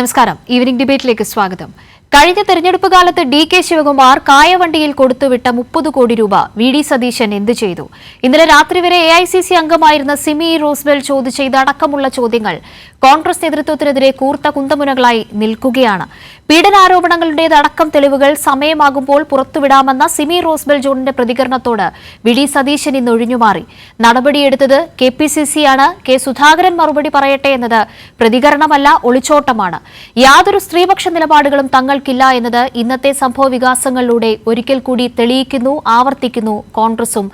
നമസ്കാരം. ഈവനിംഗ് ഡിബേറ്റിലേക്ക് സ്വാഗതം. കഴിഞ്ഞ തെരഞ്ഞെടുപ്പ് കാലത്ത് ഡി.കെ. ശിവകുമാർ കായവണ്ടിയിൽ കൊടുത്തുവിട്ട 30 കോടി രൂപ വി.ഡി. സതീശൻ എന്ത് ചെയ്തു? ഇന്നലെ രാത്രി വരെ എ.ഐ.സി.സി. അംഗമായിരുന്ന സിമി റോസ്ബെൽ ചോദിച്ച ഇതടക്കമുള്ള ചോദ്യങ്ങൾ കോൺഗ്രസ് നേതൃത്വത്തിനെതിരെ കൂർത്ത കുന്തമുനകളായി നിൽക്കുകയാണ്. പീഡനാരോപണങ്ങളുടേതടക്കം തെളിവുകൾ സമയമാകുമ്പോൾ പുറത്തുവിടാമെന്ന സിമി റോസ്ബെൽ ജോണിന്റെ പ്രതികരണത്തോട് വി.ഡി. സതീശൻ ഇന്ന് ഒഴിഞ്ഞുമാറി. നടപടിയെടുത്തത് കെ.പി.സി.സിയാണ്. കെ. സുധാകരൻ മറുപടി പറയട്ടെ എന്നത് പ്രതികരണമല്ല, ഒളിച്ചോട്ടമാണ്. യാതൊരു സ്ത്രീപക്ഷ നിലപാടുകളും തങ്ങൾക്കില്ല എന്നത് ഇന്നത്തെ സംഭവ വികാസങ്ങളിലൂടെ ഒരിക്കൽ കൂടി തെളിയിക്കുന്നു, ആവർത്തിക്കുന്നു കോൺഗ്രസും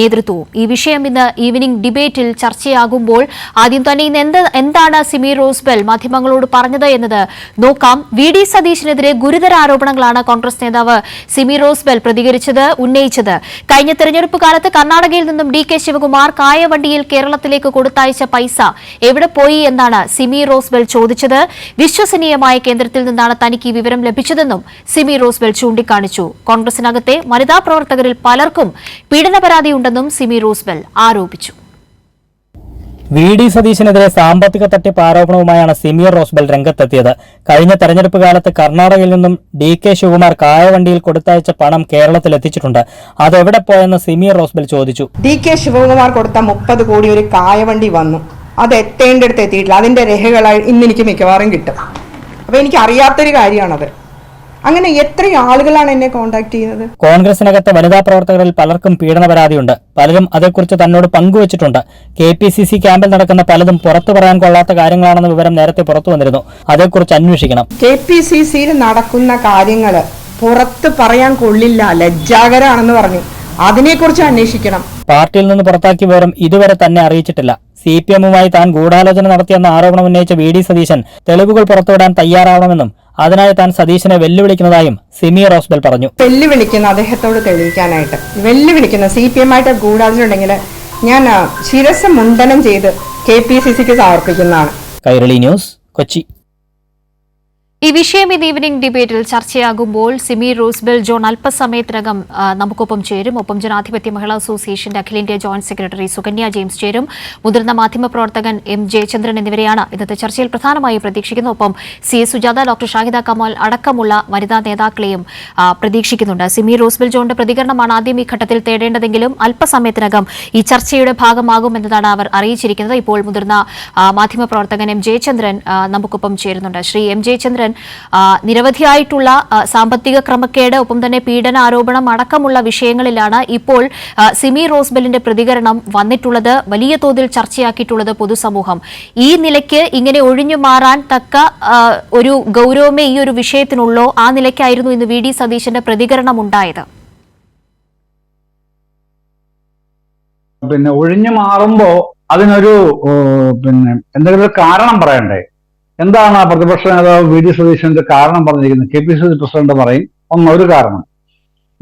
നേതൃത്വവും. ഈ വിഷയം ഇന്ന് ഈവനിംഗ് ഡിബേറ്റിൽ ചർച്ചയാകുമ്പോൾ ആദ്യം തന്നെ ഇന്ന് എന്താണ് സിമി റോസ്ബെൽ മാധ്യമങ്ങളോട് പറഞ്ഞത് എന്നത് നോക്കാം. വി.ഡി. സതീശനെതിരെ ഗുരുതര ആരോപണങ്ങളാണ് കോൺഗ്രസ് നേതാവ് സിമി റോസ്ബെൽ ഉന്നയിച്ചത്. കഴിഞ്ഞ തെരഞ്ഞെടുപ്പ് കാലത്ത് കർണാടകയിൽ നിന്നും ഡി.കെ. ശിവകുമാർ കായവണ്ടിയിൽ കേരളത്തിലേക്ക് കൊടുത്തയച്ച പൈസ എവിടെ പോയി എന്നാണ് സിമി റോസ്ബെൽ ചോദിച്ചത്. വിശ്വസനീയമായ കേന്ദ്രത്തിൽ നിന്നാണ് തനിക്ക് ഈ വിവരം ലഭിച്ചതെന്നും സിമി റോസ്ബെൽ ചൂണ്ടിക്കാണിച്ചു. കോൺഗ്രസിനകത്തെ വനിതാ പ്രവർത്തകരിൽ പലർക്കും പീഡന പരാതിയുണ്ടെന്നും സിമി റോസ്ബെൽ ആരോപിച്ചു. വി.ഡി. സതീശനെതിരെ സാമ്പത്തിക തട്ടിപ്പ് ആരോപണവുമായാണ് സിമി റോസ്ബെൽ രംഗത്തെത്തിയത്. കഴിഞ്ഞ തെരഞ്ഞെടുപ്പ് കാലത്ത് കർണാടകയിൽ നിന്നും ഡി.കെ. ശിവകുമാർ കായവണ്ടിയിൽ കൊടുത്തയച്ച പണം കേരളത്തിൽ എത്തിച്ചിട്ടുണ്ട്. അതെവിടെ പോയെന്ന് സിമി റോസ്ബെൽ ചോദിച്ചു. ഡി.കെ. ശിവകുമാർ കൊടുത്ത 30 കോടി ഒരു കായവണ്ടി വന്നു. അത് എത്തേണ്ടടുത്ത് എത്തിയിട്ടില്ല. അതിന്റെ രേഖകളായി ഇന്ന് എനിക്ക് മിക്കവാറും കിട്ടും. അപ്പൊ എനിക്ക് അറിയാത്തൊരു കാര്യമാണത്. അങ്ങനെ എത്ര ആളുകളാണ് എന്നെ കോൺടാക്ട് ചെയ്യുന്നത്? കോൺഗ്രസിനകത്തെ വനിതാ പ്രവർത്തകരിൽ പലർക്കും പീഡന പരാതിയുണ്ട്. പലരും അതേക്കുറിച്ച് തന്നോട് പങ്കുവച്ചിട്ടുണ്ട്. കെ.പി.സി.സി. ക്യാമ്പിൽ നടക്കുന്ന പലതും പുറത്തു പറയാൻ കൊള്ളാത്ത കാര്യങ്ങളാണെന്ന വിവരം നേരത്തെ പുറത്തു വന്നിരുന്നു. അതേക്കുറിച്ച് അന്വേഷിക്കണം. കെ.പി.സി.സിയിൽ നടക്കുന്ന കാര്യങ്ങൾ പുറത്ത് പറയാൻ കൊള്ളില്ല, ലജ്ജാകരാണെന്ന് പറഞ്ഞു. അതിനെക്കുറിച്ച് അന്വേഷിക്കണം. പാർട്ടിയിൽ നിന്ന് പുറത്താക്കിയ വിവരം ഇതുവരെ തന്നെ അറിയിച്ചിട്ടില്ല. CPM-മായി താൻ ഗൂഢാലോചന നടത്തിയെന്ന ആരോപണം ഉന്നയിച്ച വി.ഡി. സതീശൻ തെളിവുകൾ പുറത്തുവിടാൻ തയ്യാറാവണമെന്നും അതിനായി താൻ സതീശനെ വെല്ലുവിളിക്കുന്നതായും സിമി റോസ്ബെൽ പറഞ്ഞു. വെല്ലുവിളിക്കുന്ന അദ്ദേഹത്തോട് തെളിയിക്കാനായിട്ട് വെല്ലുവിളിക്കുന്ന CPM-ആയിട്ട് ഗൂഢാലോചന ഉണ്ടെങ്കിൽ ഞാൻ ശിരസ് മുണ്ടനം ചെയ്ത് കെ.പി.സി.സിക്ക് സമർപ്പിക്കുന്നതാണ്. കൈരളി ന്യൂസ്, കൊച്ചി. ഈ വിഷയം ഇന്ന് ഈവനിംഗ് ഡിബേറ്റിൽ ചർച്ചയാകുമ്പോൾ സിമി റോസ്ബെൽ ജോൺ അല്പസമയത്തിനകം നമുക്കൊപ്പം ചേരും. ഒപ്പം ജനാധിപത്യ മഹിളാ അസോസിയേഷന്റെ അഖിലേന്ത്യാ ജോയിന്റ് സെക്രട്ടറി സുകന്യ ജെയിംസ് ചേരും. മുതിർന്ന മാധ്യമപ്രവർത്തകൻ M. ജയചന്ദ്രൻ എന്നിവരെയാണ് ഇന്നത്തെ ചർച്ചയിൽ പ്രധാനമായും പ്രതീക്ഷിക്കുന്നത്. ഒപ്പം C.S. സുജാത, ഡോക്ടർ ഷാഹിദ കമാൽ അടക്കമുള്ള വനിതാ നേതാക്കളെയും പ്രതീക്ഷിക്കുന്നുണ്ട്. സിമി റോസ്ബെൽ ജോണിന്റെ പ്രതികരണമാണ് ആദ്യം ഈ ഘട്ടത്തിൽ തേടേണ്ടതെങ്കിലും അല്പസമയത്തിനകം ഈ ചർച്ചയുടെ ഭാഗമാകുമെന്നതാണ് അവർ അറിയിച്ചിരിക്കുന്നത്. ഇപ്പോൾ മുതിർന്ന മാധ്യമപ്രവർത്തകൻ M. ജയചന്ദ്രൻ നമുക്കൊപ്പം ചേരുന്നുണ്ട്. ശ്രീ M. ജയചന്ദ്രൻ, നിരവധിയായിട്ടുള്ള സാമ്പത്തിക ക്രമക്കേട്, ഒപ്പം തന്നെ പീഡന ആരോപണം അടക്കമുള്ള വിഷയങ്ങളിലാണ് ഇപ്പോൾ സിമി റോസ്ബെലിന്റെ പ്രതികരണം വന്നിട്ടുള്ളത്. വലിയ തോതിൽ ചർച്ചയാക്കിയിട്ടുള്ളത് പൊതുസമൂഹം. ഈ നിലയ്ക്ക് ഇങ്ങനെ ഒഴിഞ്ഞു മാറാൻ തക്ക ഒരു ഗൗരവമേ ഈ ഒരു വിഷയത്തിനുള്ളോ? ആ നിലയ്ക്കായിരുന്നു ഇന്ന് വി.ഡി. സതീശന്റെ പ്രതികരണം ഉണ്ടായത്. ഒഴിഞ്ഞു മാറുമ്പോ അതിനൊരു എന്തെങ്കിലും ഒരു കാരണം പറയണ്ടേ? എന്താണ് ആ പ്രതിപക്ഷ നേതാവ് വി.ഡി. സതീശന്റെ കാരണം പറഞ്ഞിരിക്കുന്നത്? കെ.പി.സി.സി. പ്രസിഡന്റ് പറയും ഒരു കാരണം,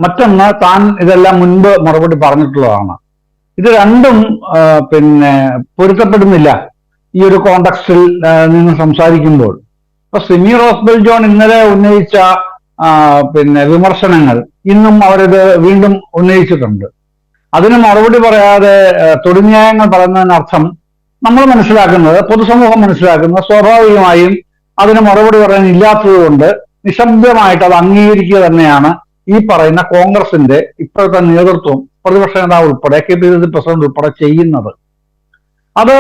മറ്റൊന്ന് താൻ ഇതെല്ലാം മുൻപ് മറുപടി പറഞ്ഞിട്ടുള്ളതാണ്. ഇത് രണ്ടും പൊരുത്തപ്പെടുന്നില്ല ഈ ഒരു കോണ്ടക്സ്റ്റിൽ നിന്ന് സംസാരിക്കുമ്പോൾ. ഇപ്പൊ സിമി റോസ്ബെൽ ജോൺ ഇന്നലെ ഉന്നയിച്ച വിമർശനങ്ങൾ ഇന്നും അവരിത് വീണ്ടും ഉന്നയിച്ചിട്ടുണ്ട്. അതിന് മറുപടി പറയാതെ തൊടുന്യായങ്ങൾ പറയുന്നതിനർത്ഥം നമ്മൾ മനസ്സിലാക്കുന്നത്, പൊതുസമൂഹം മനസ്സിലാക്കുന്നത്, സ്വാഭാവികമായും അതിന് മറുപടി പറയാൻ ഇല്ലാത്തത് കൊണ്ട് നിശബ്ദമായിട്ട് അത് അംഗീകരിക്കുക തന്നെയാണ് ഈ പറയുന്ന കോൺഗ്രസിന്റെ ഇപ്പോഴത്തെ നേതൃത്വം, പ്രതിപക്ഷ നേതാവ് ഉൾപ്പെടെ, കെ.പി.സി.സി. പ്രസിഡന്റ് ഉൾപ്പെടെ ചെയ്യുന്നത്. അത്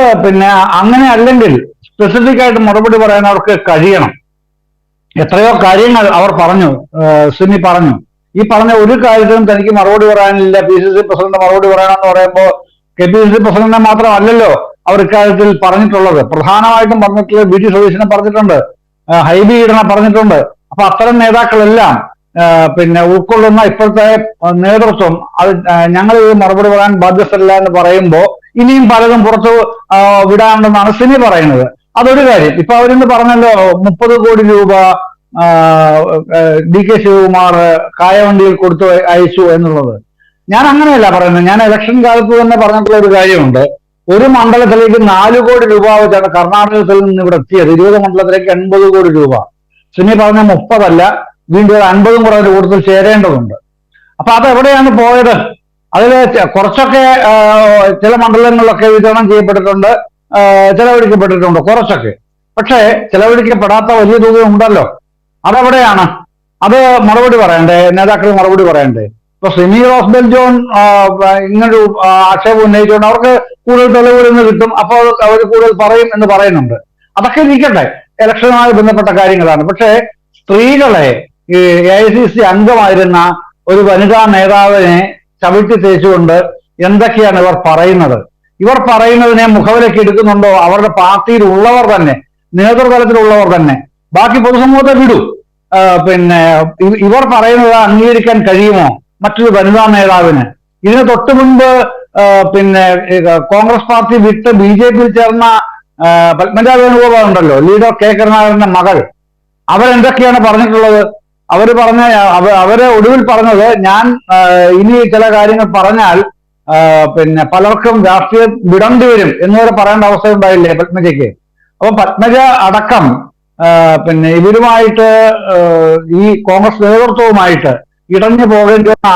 അങ്ങനെ അല്ലെങ്കിൽ സ്പെസിഫിക് ആയിട്ട് മറുപടി പറയാൻ അവർക്ക് കഴിയണം. എത്രയോ കാര്യങ്ങൾ അവർ പറഞ്ഞു, സിമി പറഞ്ഞു. ഈ പറഞ്ഞ ഒരു കാര്യത്തിനും തനിക്ക് മറുപടി പറയാനില്ല, പി.സി.സി. പ്രസിഡന്റ് മറുപടി പറയണമെന്ന് പറയുമ്പോൾ കെ.പി.സി.സി. പ്രസിഡന്റിനെ മാത്രമല്ലല്ലോ അവർ ഇക്കാര്യത്തിൽ പറഞ്ഞിട്ടുള്ളത്. പ്രധാനമായിട്ടും പറഞ്ഞിട്ടുള്ളത് വി.ഡി. സതീശനെ പറഞ്ഞിട്ടുണ്ട്, ഹൈബി ഈഡനെ പറഞ്ഞിട്ടുണ്ട്. അപ്പൊ അത്തരം നേതാക്കളെല്ലാം ഉൾക്കൊള്ളുന്ന ഇപ്പോഴത്തെ നേതൃത്വം അത് ഞങ്ങൾ ഇത് മറുപടി പറയാൻ ബാധ്യസ്ഥരല്ല എന്ന് പറയുമ്പോൾ ഇനിയും പലതും പുറത്തു വിടാനുണ്ടെന്നാണ് സിമി പറയുന്നത്. അതൊരു കാര്യം. ഇപ്പൊ അവരിന്ന് പറഞ്ഞല്ലോ 30 കോടി രൂപ ഡി.കെ. ശിവകുമാർ കായവണ്ടിയിൽ കൊടുത്തു അയച്ചു എന്നുള്ളത്. ഞാൻ അങ്ങനെയല്ല പറയുന്നത്. ഞാൻ ഇലക്ഷൻ കാലത്ത് തന്നെ പറഞ്ഞിട്ടുള്ള ഒരു കാര്യമുണ്ട്. ഒരു മണ്ഡലത്തിലേക്ക് 4 കോടി രൂപ വെച്ചാണ് കർണാടകത്തിൽ നിന്ന് ഇവിടെ എത്തിയത്. 20 മണ്ഡലത്തിലേക്ക് 80 കോടി രൂപ. സിമി പറഞ്ഞ 30 അല്ല, വീണ്ടും 50 കൂടെ കൂടുതൽ ചേരേണ്ടതുണ്ട്. അപ്പൊ അതെവിടെയാണ് പോയത്? അതിൽ കുറച്ചൊക്കെ ചില മണ്ഡലങ്ങളിലൊക്കെ വിതരണം ചെയ്യപ്പെട്ടിട്ടുണ്ട്, ചെലവഴിക്കപ്പെട്ടിട്ടുണ്ട് കുറച്ചൊക്കെ. പക്ഷേ ചെലവഴിക്കപ്പെടാത്ത വലിയ തുക ഉണ്ടല്ലോ. അതെവിടെയാണ്? അത് മറുപടി പറയണ്ടേ, നേതാക്കൾ മറുപടി പറയണ്ടേ? ഇപ്പൊ സിമി റോസ്ബെൽ ജോൺ ഇങ്ങനൊരു ആക്ഷേപം ഉന്നയിച്ചുകൊണ്ട് അവർക്ക് കൂടുതൽ തെളിവുകളിൽ നിന്ന് കിട്ടും, അപ്പോൾ അവർ കൂടുതൽ പറയും എന്ന് പറയുന്നുണ്ട്. അതൊക്കെ ഇരിക്കട്ടെ, ഇലക്ഷനുമായി ബന്ധപ്പെട്ട കാര്യങ്ങളാണ്. പക്ഷേ സ്ത്രീകളെ ഈ AICC അംഗമായിരുന്ന ഒരു വനിതാ നേതാവിനെ ചവിട്ടി തേച്ചുകൊണ്ട് എന്തൊക്കെയാണ് ഇവർ പറയുന്നത്? ഇവർ പറയുന്നതിനെ മുഖവിലേക്ക് എടുക്കുന്നുണ്ടോ അവരുടെ പാർട്ടിയിൽ ഉള്ളവർ തന്നെ, നേതൃതലത്തിലുള്ളവർ തന്നെ? ബാക്കി പൊതുസമൂഹത്തെ വിടൂ. പിന്നെ ഇവർ പറയുന്നത് അംഗീകരിക്കാൻ കഴിയുമോ മറ്റൊരു വനിതാ നേതാവിന്? ഇതിന് തൊട്ടു മുൻപ് പിന്നെ കോൺഗ്രസ് പാർട്ടി വിട്ട് BJPയിൽ ചേർന്ന പത്മജ വേണുഗോപാൽ ഉണ്ടല്ലോ, ലീഡർ K കരുണാകരന്റെ മകൾ. അവരെന്തൊക്കെയാണ് പറഞ്ഞിട്ടുള്ളത്? അവര് ഒടുവിൽ പറഞ്ഞത്, ഞാൻ ഇനി ചില കാര്യങ്ങൾ പറഞ്ഞാൽ പിന്നെ പലർക്കും രാഷ്ട്രീയം വിടേണ്ടി വരും എന്നുവരെ പറയേണ്ട അവസ്ഥ ഉണ്ടായില്ലേ പത്മജയ്ക്ക്? അപ്പൊ പത്മജ അടക്കം പിന്നെ ഇവരുമായിട്ട് ഈ കോൺഗ്രസ് നേതൃത്വവുമായിട്ട് ഇടഞ്ഞു പോകേണ്ടി വന്ന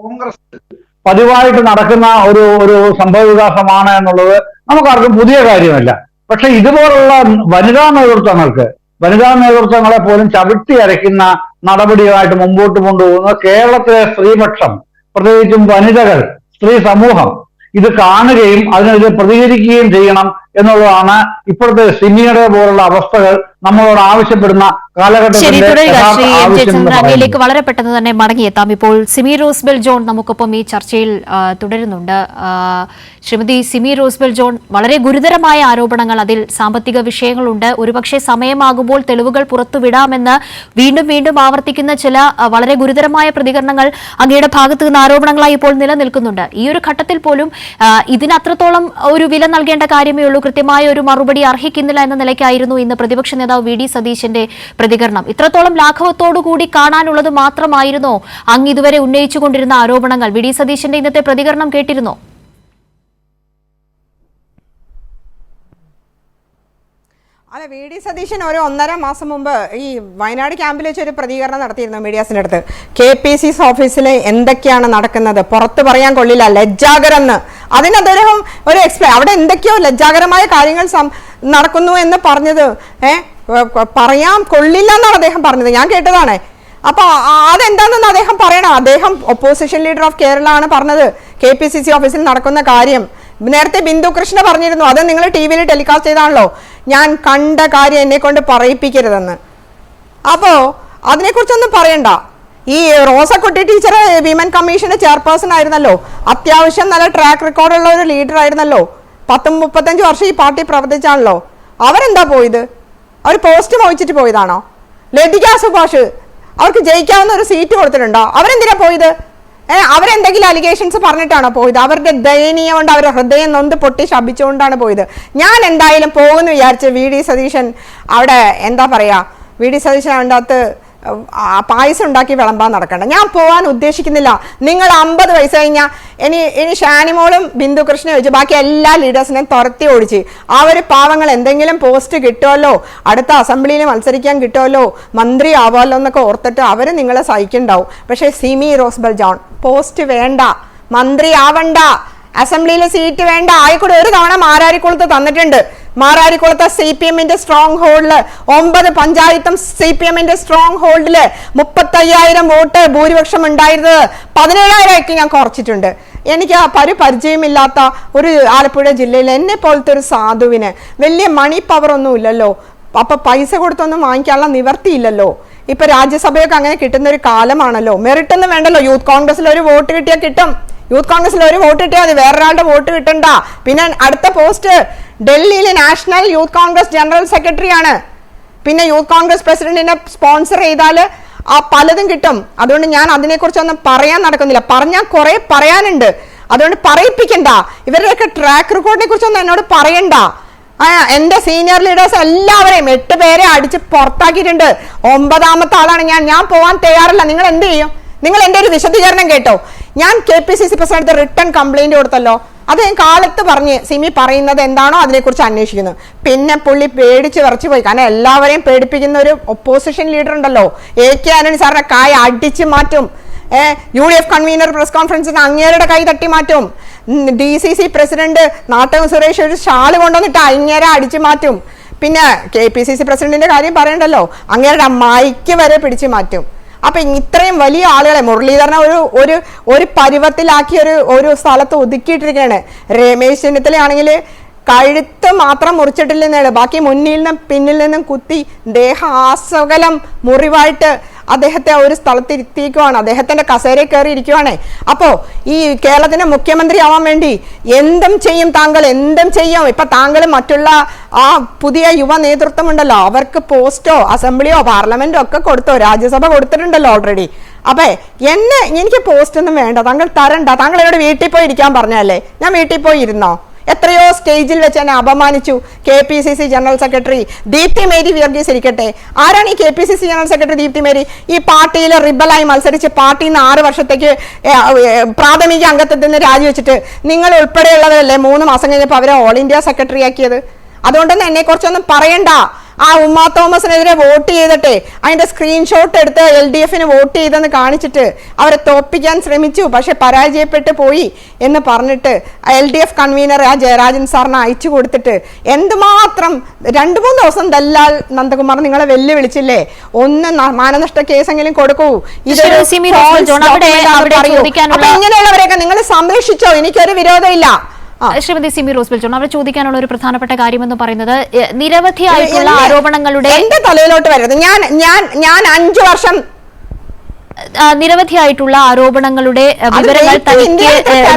കോൺഗ്രസ് പതിവായിട്ട് നടക്കുന്ന ഒരു സംഭവ വികാസമാണ് എന്നുള്ളത് നമുക്കാർക്കും പുതിയ കാര്യമല്ല. പക്ഷെ ഇതുപോലുള്ള വനിതാ നേതൃത്വങ്ങളെ പോലും ചവിട്ടി അരയ്ക്കുന്ന നടപടിയുമായിട്ട് മുമ്പോട്ട് കൊണ്ടുപോകുന്ന കേരളത്തിലെ സ്ത്രീപക്ഷം, പ്രത്യേകിച്ചും വനിതകൾ, സ്ത്രീ സമൂഹം ഇത് കാണുകയും അതിനെതിരെ പ്രതികരിക്കുകയും ചെയ്യണം എന്നുള്ളതാണ് ഇപ്പോഴത്തെ സിമിയുടെ പോലുള്ള അവസ്ഥകൾ നമ്മളോട് ആവശ്യപ്പെടുന്ന കാലഘട്ടത്തിലേക്ക് വളരെ പെട്ടെന്ന് തന്നെ മടങ്ങിയെത്താം. ഇപ്പോൾ സിമി റോസ്ബെൽ ജോൺ നമുക്കൊപ്പം ഈ ചർച്ചയിൽ തുടരുന്നുണ്ട്. ശ്രീമതി സിമി റോസ്ബെൽ ജോൺ, വളരെ ഗുരുതരമായ ആരോപണങ്ങൾ, അതിൽ സാമ്പത്തിക വിഷയങ്ങളുണ്ട്. ഒരുപക്ഷെ സമയമാകുമ്പോൾ തെളിവുകൾ പുറത്തുവിടാമെന്ന് വീണ്ടും വീണ്ടും ആവർത്തിക്കുന്ന ചില വളരെ ഗുരുതരമായ പ്രതികരണങ്ങൾ അങ്ങയുടെ ഭാഗത്തു നിന്ന് ആരോപണങ്ങളായി ഇപ്പോൾ നിലനിൽക്കുന്നുണ്ട്. ഈ ഒരു ഘട്ടത്തിൽ പോലും ഇതിനത്രത്തോളം ഒരു വില നൽകേണ്ട കാര്യമേ ഉള്ളൂ, കൃത്യമായ ഒരു മറുപടി അർഹിക്കുന്നില്ല എന്ന നിലയ്ക്കായിരുന്നു ഇന്ന് പ്രതിപക്ഷ നേതാവ് VD സതീശന്റെ പ്രതികരണം. ഇത്രത്തോളം ലാഘവത്തോടുകൂടി കാണാനുള്ളത് മാത്രമായിരുന്നോ അങ്ങ് ഇതുവരെ ഉന്നയിച്ചുകൊണ്ടിരുന്ന ആരോപണങ്ങൾ? VD സതീശന്റെ ഇന്നത്തെ പ്രതികരണം കേട്ടിരുന്നോ? അല്ല, VD സതീശൻ ഒരു 1.5 മാസം മുമ്പ് ഈ വയനാട് ക്യാമ്പിൽ വെച്ചൊരു പ്രതികരണം നടത്തിയിരുന്നു മീഡിയാസിന്റെ അടുത്ത്. KPCC ഓഫീസിൽ എന്തൊക്കെയാണ് നടക്കുന്നത് പുറത്ത് പറയാൻ കൊള്ളില്ല, ലജ്ജാകരെന്ന്. അതിന് അദ്ദേഹം ഒരു അവിടെ എന്തൊക്കെയോ ലജ്ജാകരമായ കാര്യങ്ങൾ നടക്കുന്നു എന്ന് പറഞ്ഞത് പറയാൻ കൊള്ളില്ല എന്നാണ് അദ്ദേഹം പറഞ്ഞത്. ഞാൻ കേട്ടതാണ്. അപ്പൊ അതെന്താണെന്ന് അദ്ദേഹം പറയണം. അദ്ദേഹം ഒപ്പോസിഷൻ ലീഡർ ഓഫ് കേരള ആണ് പറഞ്ഞത് KPCC ഓഫീസിൽ നടക്കുന്ന കാര്യം. നേരത്തെ ബിന്ദു കൃഷ്ണ പറഞ്ഞിരുന്നു, അത് നിങ്ങൾ TV ടെലികാസ്റ്റ് ചെയ്താണല്ലോ, ഞാൻ കണ്ട കാര്യം എന്നെ കൊണ്ട് പറയിപ്പിക്കരുതെന്ന്. അപ്പോ അതിനെക്കുറിച്ചൊന്നും പറയണ്ട. ഈ റോസക്കുട്ടി ടീച്ചർ വിമൻ കമ്മീഷന്റെ ചെയർപേഴ്സൺ ആയിരുന്നല്ലോ, അത്യാവശ്യം നല്ല ട്രാക്ക് റെക്കോർഡുള്ള ഒരു ലീഡർ ആയിരുന്നല്ലോ, 35 വർഷം ഈ പാർട്ടി പ്രവർത്തിച്ചാണല്ലോ. അവരെന്താ പോയത്? അവർ പോസ്റ്റ് മോഹിച്ചിട്ട് പോയതാണോ? ലതിക സുഭാഷ് അവർക്ക് ജയിക്കാവുന്ന ഒരു സീറ്റ് കൊടുത്തിട്ടുണ്ടോ? അവരെന്തിനാ പോയത്? അവരെന്തെങ്കിലും അലിഗേഷൻസ് പറഞ്ഞിട്ടാണോ പോയത്? അവരുടെ ദയനീയം കൊണ്ട് അവരുടെ ഹൃദയം നൊന്ത് പൊട്ടി ശപിച്ചുകൊണ്ടാണ് പോയത്. ഞാൻ എന്തായാലും പോകുമെന്ന് വിചാരിച്ച് VD സതീശൻ അവിടെ എന്താ പറയാ, VD സതീശൻ അതിൻ്റെ അകത്ത് പായസം ഉണ്ടാക്കി വിളമ്പാൻ നടക്കണ്ട. ഞാൻ പോകാൻ ഉദ്ദേശിക്കുന്നില്ല. നിങ്ങൾ 50 വയസ്സ് കഴിഞ്ഞാൽ ഇനി ഷാനിമോളും ബിന്ദു കൃഷ്ണ വെച്ച് ബാക്കി എല്ലാ ലീഡേഴ്സിനെയും തുരത്തി ഓടിച്ച് അവർ പാവങ്ങൾ എന്തെങ്കിലും പോസ്റ്റ് കിട്ടുമല്ലോ, അടുത്ത അസംബ്ലിയിൽ മത്സരിക്കാൻ കിട്ടുമല്ലോ, മന്ത്രി ആവാമല്ലോ എന്നൊക്കെ ഓർത്തിട്ട് അവർ നിങ്ങളെ സഹിക്കുന്നുണ്ടാവും. പക്ഷേ സിമി റോസ്ബെൽ ജോൺ പോസ്റ്റ് വേണ്ട, മന്ത്രി ആവണ്ട, അസംബ്ലിയിലെ സീറ്റ് വേണ്ട. ആയിക്കൂടെ ഒരു തവണ മാരാരിക്കുളത്ത് തന്നിട്ടുണ്ട്. മാരാരിക്കുളത്തെ CPM-ന്റെ സ്ട്രോങ് ഹോൾഡില് 9 പഞ്ചായത്തും CPM-ന്റെ സ്ട്രോങ് ഹോൾഡില് 35,000 വോട്ട് ഭൂരിപക്ഷം ഉണ്ടായിരുന്നത് 17,000 ഞാൻ കുറച്ചിട്ടുണ്ട്. എനിക്ക് പരിചയമില്ലാത്ത ഒരു ആലപ്പുഴ ജില്ലയിൽ എന്നെ പോലത്തെ ഒരു സാധുവിന് വലിയ മണി പവർ ഒന്നും ഇല്ലല്ലോ, അപ്പൊ പൈസ കൊടുത്തൊന്നും വാങ്ങിക്കാനുള്ള നിവർത്തിയില്ലല്ലോ. ഇപ്പൊ രാജ്യസഭയൊക്കെ അങ്ങനെ കിട്ടുന്ന ഒരു കാലമാണല്ലോ. മെറിറ്റ് ഒന്നും വേണ്ടല്ലോ. യൂത്ത് കോൺഗ്രസിൽ ഒരു വോട്ട് കിട്ടിയാൽ കിട്ടും. യൂത്ത് കോൺഗ്രസിൽ ഒരു വോട്ട് കിട്ടിയാൽ മതി, വേറൊരാളുടെ വോട്ട് കിട്ടണ്ട. പിന്നെ അടുത്ത പോസ്റ്റ് ഡൽഹിയിലെ national youth Congress general secretary ആണ്. പിന്നെ യൂത്ത് കോൺഗ്രസ് പ്രസിഡന്റിനെ സ്പോൺസർ ചെയ്താൽ പലതും കിട്ടും. അതുകൊണ്ട് ഞാൻ അതിനെക്കുറിച്ചൊന്നും പറയാൻ നടക്കുന്നില്ല. പറഞ്ഞാൽ കുറെ പറയാനുണ്ട്, അതുകൊണ്ട് പറയിപ്പിക്കണ്ട. ഇവരുടെയൊക്കെ ട്രാക്ക് റെക്കോർഡിനെ കുറിച്ചൊന്നും എന്നോട് പറയണ്ട. എന്റെ സീനിയർ ലീഡേഴ്സ് എല്ലാവരെയും 8 പേരെ അടിച്ച് പുറത്താക്കിയിട്ടുണ്ട്. 9ാമത്തെ ആളാണ് ഞാൻ പോവാൻ തയ്യാറില്ല. നിങ്ങൾ എന്ത് ചെയ്യും? നിങ്ങൾ എൻ്റെ ഒരു വിശദീകരണം കേട്ടോ. ഞാൻ KPCC പ്രസിഡന്റ് റിട്ടേൺ കംപ്ലൈന്റ് കൊടുത്തല്ലോ, അത് ഞാൻ കാലത്ത് പറഞ്ഞ് സിമി പറയുന്നത് എന്താണോ അതിനെക്കുറിച്ച് അന്വേഷിക്കുന്നു. പിന്നെ പുള്ളി പേടിച്ച് വിറച്ചു പോയി. കാരണം എല്ലാവരെയും പേടിപ്പിക്കുന്ന ഒരു ഒപ്പോസിഷൻ ലീഡർ ഉണ്ടല്ലോ, AK ആന്റണി സാറിന്റെ കായ അടിച്ചു മാറ്റും. UDF കൺവീനർ പ്രസ് കോൺഫറൻസിന് അങ്ങേരുടെ കൈ തട്ടി മാറ്റും. DCC പ്രസിഡന്റ് നാട്ടകം സുരേഷ് ഒരു ഷാള് കൊണ്ടുവന്നിട്ട് അങ്ങേരെ അടിച്ചു മാറ്റും. പിന്നെ KPCC പ്രസിഡന്റിന്റെ കാര്യം പറയണ്ടല്ലോ, അങ്ങേരുടെ മൈക്ക് വരെ പിടിച്ചു മാറ്റും. അപ്പൊ ഇത്രയും വലിയ ആളുകളെ മുരളീധരനെ ഒരു പരുവത്തിലാക്കി ഒരു സ്ഥലത്ത് ഒതുക്കിയിട്ടിരിക്കുകയാണ്. രമേശ് ചെന്നിത്തലയാണെങ്കിൽ കഴുത്ത് മാത്രം മുറിച്ചിട്ടില്ലെന്നാണ്, ബാക്കി മുന്നിൽ നിന്നും പിന്നിൽ നിന്നും കുത്തി ദേഹാസകലം മുറിവായിട്ട് അദ്ദേഹത്തെ ഒരു സ്ഥലത്ത് ഇരുത്തിയിരിക്കുവാണ്, അദ്ദേഹത്തിന്റെ കസേരയിൽ കയറി ഇരിക്കുവാണ്. അപ്പോ ഈ കേരളത്തിന്റെ മുഖ്യമന്ത്രി ആവാൻ വേണ്ടി എന്തും ചെയ്യും താങ്കൾ, എന്തും ചെയ്യും. ഇപ്പൊ താങ്കൾ മറ്റുള്ള ആ പുതിയ യുവ നേതൃത്വം ഉണ്ടല്ലോ, അവർക്ക് പോസ്റ്റോ അസംബ്ലിയോ പാർലമെന്റോ ഒക്കെ കൊടുത്തോ, രാജ്യസഭ കൊടുത്തിട്ടുണ്ടല്ലോ ഓൾറെഡി. അപ്പൊ എനിക്ക് പോസ്റ്റ് ഒന്നും വേണ്ട, താങ്കൾ തരണ്ട. താങ്കൾ എന്നോട് വീട്ടിൽ പോയി ഇരിക്കാൻ പറഞ്ഞല്ലേ, ഞാൻ വീട്ടിൽ പോയി ഇരുന്നോ? എത്രയോ സ്റ്റേജിൽ വെച്ച് എന്നെ അപമാനിച്ചു KPCC general secretary Deepthi Mary Varghese ഇരിക്കട്ടെ. ആരാണ് ഈ KPCC general secretary Deepthi Mary? ഈ പാർട്ടിയിലെ റിബലായി മത്സരിച്ച് പാർട്ടിയിൽ നിന്ന് 6 വർഷത്തേക്ക് പ്രാഥമിക അംഗത്വത്തിൽ നിന്ന് രാജിവെച്ചിട്ട് നിങ്ങൾ ഉൾപ്പെടെയുള്ളവരല്ലേ 3 മാസം കഴിഞ്ഞപ്പോൾ അവരെ ഓൾ ഇന്ത്യ സെക്രട്ടറി ആക്കിയത്. അതുകൊണ്ടൊന്നും എന്നെ കുറിച്ചൊന്നും പറയണ്ട. ആ ഉമ്മ തോമസിനെതിരെ വോട്ട് ചെയ്തിട്ടെ അതിന്റെ സ്ക്രീൻഷോട്ട് എടുത്ത് LDFന് വോട്ട് ചെയ്തെന്ന് കാണിച്ചിട്ട് അവരെ തോപ്പിക്കാൻ ശ്രമിച്ചു, പക്ഷെ പരാജയപ്പെട്ടു പോയി എന്ന് പറഞ്ഞിട്ട് LDF കൺവീനർ ആ ജയരാജൻ സാറിനെ അയച്ചു കൊടുത്തിട്ട് എന്തുമാത്രം 2-3 ദിവസം ദല്ലാൽ നന്ദകുമാർ നിങ്ങളെ വെല്ലുവിളിച്ചില്ലേ, ഒന്ന് മാനനഷ്ട കേസെങ്കിലും കൊടുക്കൂ. ഇങ്ങനെയുള്ളവരെയൊക്കെ നിങ്ങൾ സംരക്ഷിച്ചോ, എനിക്കൊരു വിരോധമില്ല. ശ്രീമതി സിമി റോസ് ബെൽ ജോൺ, അവർ ചോദിക്കാനുള്ള ഒരു പ്രധാനപ്പെട്ട കാര്യം എന്ന് പറയുന്നത് നിരവധിയായിട്ടുള്ള ആരോപണങ്ങളുടെ എന്റെ തലയിലോട്ട് വരരുത്. ഞാൻ 5 വർഷം നിരവധിയായിട്ടുള്ള ആരോപണങ്ങളുടെ വിവരങ്ങൾ തനിക്ക്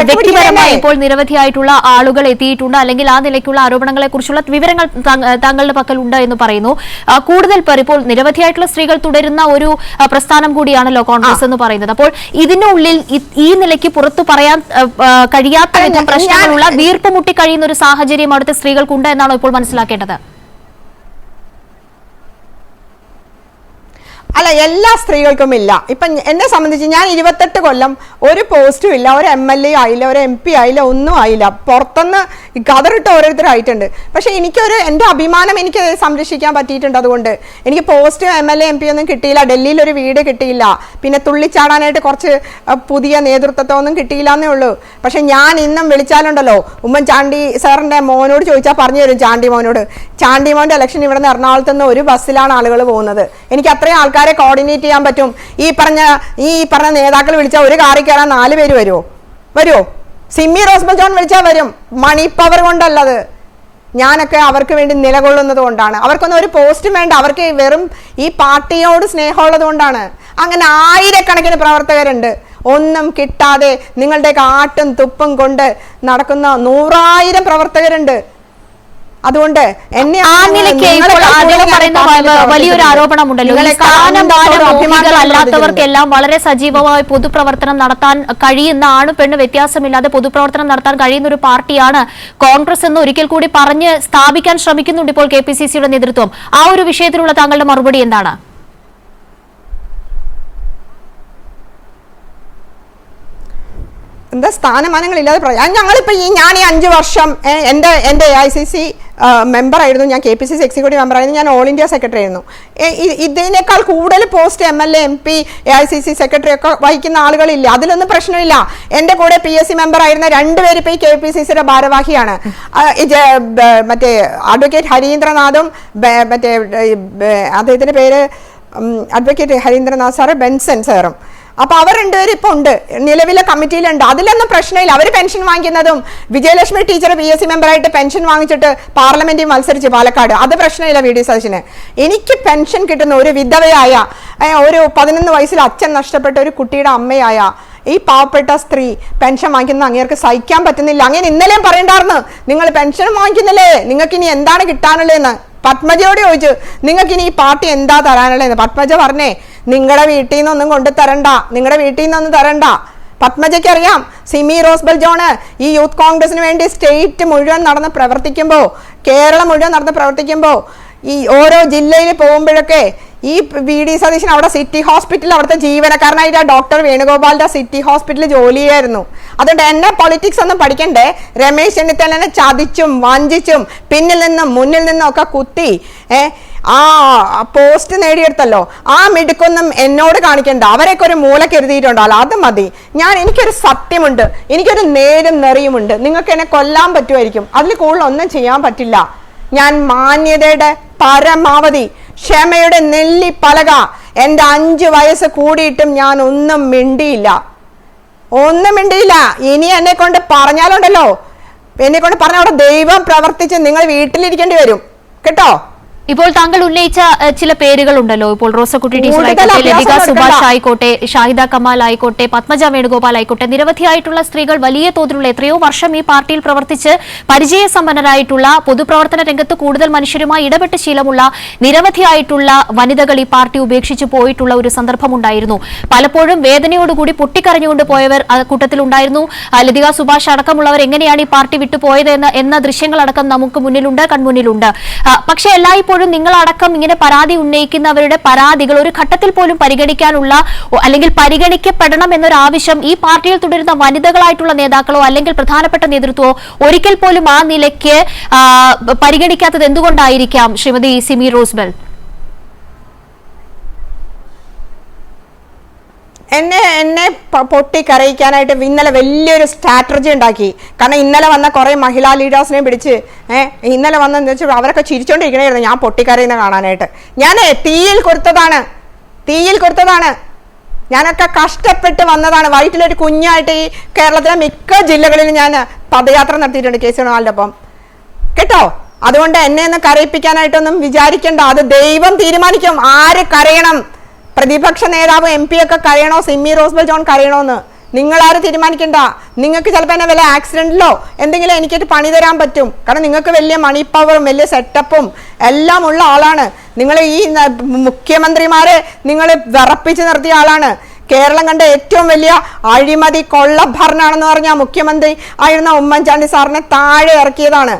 വ്യക്തിപരമായി ഇപ്പോൾ നിരവധിയായിട്ടുള്ള ആളുകൾ എത്തിയിട്ടുണ്ട്, അല്ലെങ്കിൽ ആ നിലയ്ക്കുള്ള ആരോപണങ്ങളെ കുറിച്ചുള്ള വിവരങ്ങൾ താങ്കളുടെ പക്കലുണ്ട് എന്ന് പറയുന്നു. കൂടുതൽ പേർ ഇപ്പോൾ നിരവധിയായിട്ടുള്ള സ്ത്രീകൾ തുടരുന്ന ഒരു പ്രസ്ഥാനം കൂടിയാണല്ലോ കോൺഗ്രസ് എന്ന് പറയുന്നത്. അപ്പോൾ ഇതിനുള്ളിൽ ഈ നിലയ്ക്ക് പുറത്തു പറയാൻ കഴിയാത്ത വിധം പ്രശ്നങ്ങളുള്ള വീർപ്പ് മുട്ടി കഴിയുന്ന ഒരു സാഹചര്യം അവിടുത്തെ സ്ത്രീകൾക്കുണ്ട് എന്നാണോ ഇപ്പോൾ മനസ്സിലാക്കേണ്ടത്? അല്ല, എല്ലാ സ്ത്രീകൾക്കും ഇല്ല. ഇപ്പൊ എന്നെ സംബന്ധിച്ച് ഞാൻ 28 കൊല്ലം ഒരു പോസ്റ്റും ഇല്ല, ഒരു MLA ആയില്ല, ഒരു MP ആയില്ല, ഒന്നും ആയില്ല. പുറത്തുനിന്ന് കതറിട്ട് ഓരോരുത്തരായിട്ടുണ്ട്. പക്ഷെ എൻ്റെ അഭിമാനം എനിക്ക് സംരക്ഷിക്കാൻ പറ്റിയിട്ടുണ്ട്. അതുകൊണ്ട് എനിക്ക് പോസ്റ്റ് MLA MP ഒന്നും കിട്ടിയില്ല, ഡൽഹിയിൽ ഒരു വീട് കിട്ടിയില്ല, പിന്നെ തുള്ളിച്ചാടാനായിട്ട് കുറച്ച് പുതിയ നേതൃത്വത്തെ ഒന്നും കിട്ടിയില്ല എന്നേ ഉള്ളൂ. പക്ഷെ ഞാൻ ഇന്നും വിളിച്ചാലുണ്ടല്ലോ, ഉമ്മൻചാണ്ടി സാറിന്റെ മോനോട് ചോദിച്ചാൽ പറഞ്ഞു തരും. ചാണ്ടി മോന്റെ ഇലക്ഷൻ ഇവിടെ നിന്ന് എറണാകുളത്ത് നിന്ന് ഒരു ബസ്സിലാണ് ആളുകൾ പോകുന്നത്. എനിക്ക് അത്രയും ആൾക്കാരെ കോർഡിനേറ്റ് ചെയ്യാൻ പറ്റും. ഈ പറഞ്ഞ നേതാക്കൾ വിളിച്ചാൽ ഒരു കാറിൽ കയറാൻ 4 പേര് വരുമോ? സിമ്മി റോസ് ബെൽ ജോൺ വിളിച്ചാൽ വരും. മണി പവർ കൊണ്ടല്ലത്. ഞാനൊക്കെ അവർക്ക് വേണ്ടി നിലകൊള്ളുന്നത് കൊണ്ടാണ്. അവർക്കൊന്നും ഒരു പോസ്റ്റും വേണ്ട, അവർക്ക് വെറും ഈ പാർട്ടിയോട് സ്നേഹമുള്ളത് കൊണ്ടാണ്. അങ്ങനെ ആയിരക്കണക്കിന് പ്രവർത്തകരുണ്ട്, ഒന്നും കിട്ടാതെ നിങ്ങളുടെയൊക്കെ ആട്ടും തുപ്പും കൊണ്ട് നടക്കുന്ന 100,000 പ്രവർത്തകരുണ്ട്. അതുകൊണ്ട് എന്നെ വലിയൊരു ആരോപണമുണ്ടല്ലോ, അല്ലാത്തവർക്കെല്ലാം വളരെ സജീവമായി പൊതുപ്രവർത്തനം നടത്താൻ കഴിയുന്ന, ആണ് പെണ്ണ് വ്യത്യാസമില്ലാതെ പൊതുപ്രവർത്തനം നടത്താൻ കഴിയുന്ന ഒരു പാർട്ടിയാണ് കോൺഗ്രസ് എന്ന് ഒരിക്കൽ കൂടി പറഞ്ഞ് സ്ഥാപിക്കാൻ ശ്രമിക്കുന്നുണ്ട് ഇപ്പോൾ KPCCയുടെ നേതൃത്വം. ആ ഒരു വിഷയത്തിലുള്ള താങ്കളുടെ മറുപടി എന്താണ്? എന്താ സ്ഥാനമാനങ്ങളില്ലാതെ ഞങ്ങളിപ്പോൾ ഞാൻ ഈ 5 വർഷം എൻ്റെ AICC മെമ്പറായിരുന്നു, ഞാൻ KPCC എക്സിക്യൂട്ടീവ് മെമ്പറായിരുന്നു, ഞാൻ ഓൾ ഇന്ത്യ സെക്രട്ടറി ആയിരുന്നു. ഇതിനേക്കാൾ കൂടുതൽ post MLA MP AICC secretary ഒക്കെ വഹിക്കുന്ന ആളുകളില്ല, അതിലൊന്നും പ്രശ്നമില്ല. എൻ്റെ കൂടെ PSC മെമ്പറായിരുന്ന 2 പേര് ഇപ്പോൾ ഈ KPCCയുടെ ഭാരവാഹിയാണ്. മറ്റേ അഡ്വക്കേറ്റ് ഹരീന്ദ്രനാഥും മറ്റേ അദ്ദേഹത്തിൻ്റെ പേര് അഡ്വക്കേറ്റ് ഹരീന്ദ്രനാഥ് സാറ്, ബെൻസൺ സാറും. അപ്പൊ അവർ 2 പേരും ഇപ്പൊ ഉണ്ട്, നിലവിലെ കമ്മിറ്റിയിലുണ്ട്. അതിലൊന്നും പ്രശ്നമില്ല. അവർ പെൻഷൻ വാങ്ങിക്കുന്നതും വിജയലക്ഷ്മി ടീച്ചർ PSC മെമ്പറായിട്ട് പെൻഷൻ വാങ്ങിച്ചിട്ട് പാർലമെന്റിൽ മത്സരിച്ച് പാലക്കാട്, അത് പ്രശ്നമില്ല VD സതീശന്. എനിക്ക് പെൻഷൻ കിട്ടുന്ന ഒരു വിധവയായ, ഒരു 11 വയസ്സിൽ അച്ഛൻ നഷ്ടപ്പെട്ട ഒരു കുട്ടിയുടെ അമ്മയായ ഈ പാവപ്പെട്ട സ്ത്രീ പെൻഷൻ വാങ്ങിക്കുന്ന അങ്ങേർക്ക് സഹിക്കാൻ പറ്റുന്നില്ല. അങ്ങനെ ഇന്നലെയും പറയണ്ടായിരുന്നു, നിങ്ങൾ പെൻഷൻ വാങ്ങിക്കുന്നില്ലേ, നിങ്ങൾക്ക് ഇനി എന്താണ് കിട്ടാനുള്ളതെന്ന്. പത്മജയോട് ചോദിച്ചു, നിങ്ങൾക്ക് ഇനി ഈ പാർട്ടി എന്താ തരാനുള്ളതെന്ന്. പത്മജ പറഞ്ഞേ, നിങ്ങളുടെ വീട്ടിൽ നിന്നൊന്നും കൊണ്ട് തരണ്ട, നിങ്ങളുടെ വീട്ടിൽ നിന്നൊന്നും തരണ്ട. പത്മജയ്ക്ക് അറിയാം, സിമി റോസ് ബെൽ ജോൺ ഈ യൂത്ത് കോൺഗ്രസിന് വേണ്ടി സ്റ്റേറ്റ് മുഴുവൻ നടന്ന് പ്രവർത്തിക്കുമ്പോൾ, കേരളം മുഴുവൻ നടന്ന് പ്രവർത്തിക്കുമ്പോൾ, ഈ ഓരോ ജില്ലയിൽ പോകുമ്പോഴൊക്കെ ഈ VD സതീശൻ അവിടെ സിറ്റി ഹോസ്പിറ്റലിൽ അവിടുത്തെ ജീവനക്കാരനായിട്ട് ഡോക്ടർ വേണുഗോപാലിന്റെ സിറ്റി ഹോസ്പിറ്റലിൽ ജോലി ചെയ്യായിരുന്നു. അതുകൊണ്ട് എന്നെ പൊളിറ്റിക്സ് ഒന്നും പഠിക്കണ്ടേ. രമേശ് ചെന്നിത്തലനെ ചതിച്ചും വഞ്ചിച്ചും പിന്നിൽ നിന്നും മുന്നിൽ നിന്നും ഒക്കെ കുത്തി ആ പോസ്റ്റ് നേടിയെടുത്തല്ലോ, ആ മിടുക്കൊന്നും എന്നോട് കാണിക്കണ്ട. അവരൊക്കെ ഒരു മൂല കരുതിയിട്ടുണ്ടല്ലോ, അത് മതി. എനിക്കൊരു സത്യമുണ്ട്, എനിക്കൊരു നേരും നെറിയുമുണ്ട്. നിങ്ങൾക്ക് എന്നെ കൊല്ലാൻ പറ്റുമായിരിക്കും, അതിൽ കൂടുതൽ ഒന്നും ചെയ്യാൻ പറ്റില്ല. ഞാൻ മാന്യതയുടെ പരമാവധി, ക്ഷമയുടെ നെല്ലി പലക. എൻ്റെ 5 വയസ്സ് കൂടിയിട്ടും ഞാൻ ഒന്നും മിണ്ടിയില്ല. ഇനി എന്നെ കൊണ്ട് പറഞ്ഞാലുണ്ടല്ലോ, എന്നെ കൊണ്ട് പറഞ്ഞ അവിടെ ദൈവം പ്രവർത്തിച്ച് നിങ്ങൾ വീട്ടിലിരിക്കേണ്ടി വരും കേട്ടോ. ഇപ്പോൾ താങ്കൾ ഉന്നയിച്ച ചില പേരുകൾ ഉണ്ടല്ലോ, ഇപ്പോൾ റോസക്കുട്ടി ടീച്ചർ ആയിക്കോട്ടെ, ലതിക സുഭാഷ് ആയിക്കോട്ടെ, ഷാഹിദ കമാൽ ആയിക്കോട്ടെ, പത്മജ വേണുഗോപാൽ ആയിക്കോട്ടെ, നിരവധിയായിട്ടുള്ള സ്ത്രീകൾ വലിയ തോതിലുള്ള എത്രയോ വർഷം ഈ പാർട്ടിയിൽ പ്രവർത്തിച്ച് പരിചയസമ്പന്നരായിട്ടുള്ള, പൊതുപ്രവർത്തന രംഗത്ത് കൂടുതൽ മനുഷ്യരുമായി ഇടപെട്ട് ശീലമുള്ള നിരവധിയായിട്ടുള്ള വനിതകൾ ഈ പാർട്ടി ഉപേക്ഷിച്ച് പോയിട്ടുള്ള ഒരു സന്ദർഭമുണ്ടായിരുന്നു. പലപ്പോഴും വേദനയോടുകൂടി പൊട്ടിക്കരഞ്ഞുകൊണ്ട് പോയവർ കൂട്ടത്തിലുണ്ടായിരുന്നു. ലതിക സുഭാഷ് അടക്കമുള്ളവർ എങ്ങനെയാണ് ഈ പാർട്ടി വിട്ടുപോയത് എന്ന ദൃശ്യങ്ങളടക്കം നമുക്ക് മുന്നിലുണ്ട്, കൺമുന്നിലുണ്ട്. പക്ഷേ എല്ലായ്പ്പോഴും നിങ്ങളടക്കം ഇങ്ങനെ പരാതി ഉന്നയിക്കുന്നവരുടെ പരാതികൾ ഒരു ഘട്ടത്തിൽ പോലും പരിഗണിക്കാനുള്ള അല്ലെങ്കിൽ പരിഗണിക്കപ്പെടണം എന്നൊരു ആവശ്യം ഈ പാർട്ടിയിൽ തുടരുന്ന വനിതകളായിട്ടുള്ള നേതാക്കളോ അല്ലെങ്കിൽ പ്രധാനപ്പെട്ട നേതൃത്വമോ ഒരിക്കൽ പോലും ആ നിലയ്ക്ക് പരിഗണിക്കാത്തത് എന്തുകൊണ്ടായിരിക്കാം ശ്രീമതി സിമി റോസ്ബെൽ? എന്നെ പൊട്ടിക്കരയിക്കാനായിട്ട് ഇന്നലെ വലിയൊരു സ്ട്രാറ്റജി ഉണ്ടാക്കി. കാരണം ഇന്നലെ വന്ന കുറെ മഹിളാ ലീഡേഴ്സിനെ പിടിച്ച് ഇന്നലെ വന്നെന്ന് വെച്ചാൽ അവരൊക്കെ ചിരിച്ചോണ്ടിരിക്കണായിരുന്നു ഞാൻ പൊട്ടിക്കരയുന്ന കാണാനായിട്ട്. ഞാൻ തീയിൽ കൊടുത്തതാണ്. ഞാനൊക്കെ കഷ്ടപ്പെട്ട് വന്നതാണ്. വയറ്റിലൊരു കുഞ്ഞായിട്ട് ഈ കേരളത്തിലെ മിക്ക ജില്ലകളിലും ഞാൻ പദയാത്ര നടത്തിയിട്ടുണ്ട് കെ സി വേണുഗോപാലിന്റെ ഒപ്പം കേട്ടോ. അതുകൊണ്ട് എന്നെ ഒന്ന് കരയിപ്പിക്കാനായിട്ടൊന്നും വിചാരിക്കണ്ട. അത് ദൈവം തീരുമാനിക്കും ആര് കരയണം. പ്രതിപക്ഷ നേതാവ് MP ഒക്കെ കരയണോ, സിമി റോസ്ബെൽ ജോൺ കരയണോന്ന് നിങ്ങളാരും തീരുമാനിക്കണ്ട. നിങ്ങൾക്ക് ചിലപ്പോൾ എന്നെ വല്ല ആക്സിഡന്റിലോ എന്തെങ്കിലും എനിക്കൊരു പണി തരാൻ പറ്റും. കാരണം നിങ്ങൾക്ക് വലിയ മണി പവറും വലിയ സെറ്റപ്പും എല്ലാം ഉള്ള ആളാണ്. നിങ്ങൾ ഈ മുഖ്യമന്ത്രിമാരെ നിങ്ങൾ വിറപ്പിച്ച് നിർത്തിയ ആളാണ്. കേരളം കണ്ട ഏറ്റവും വലിയ അഴിമതി കൊള്ളഭരണാണെന്ന് പറഞ്ഞ മുഖ്യമന്ത്രി ആയിരുന്ന ഉമ്മൻചാണ്ടി സാറിനെ താഴെ ഇറക്കിയതാണ്.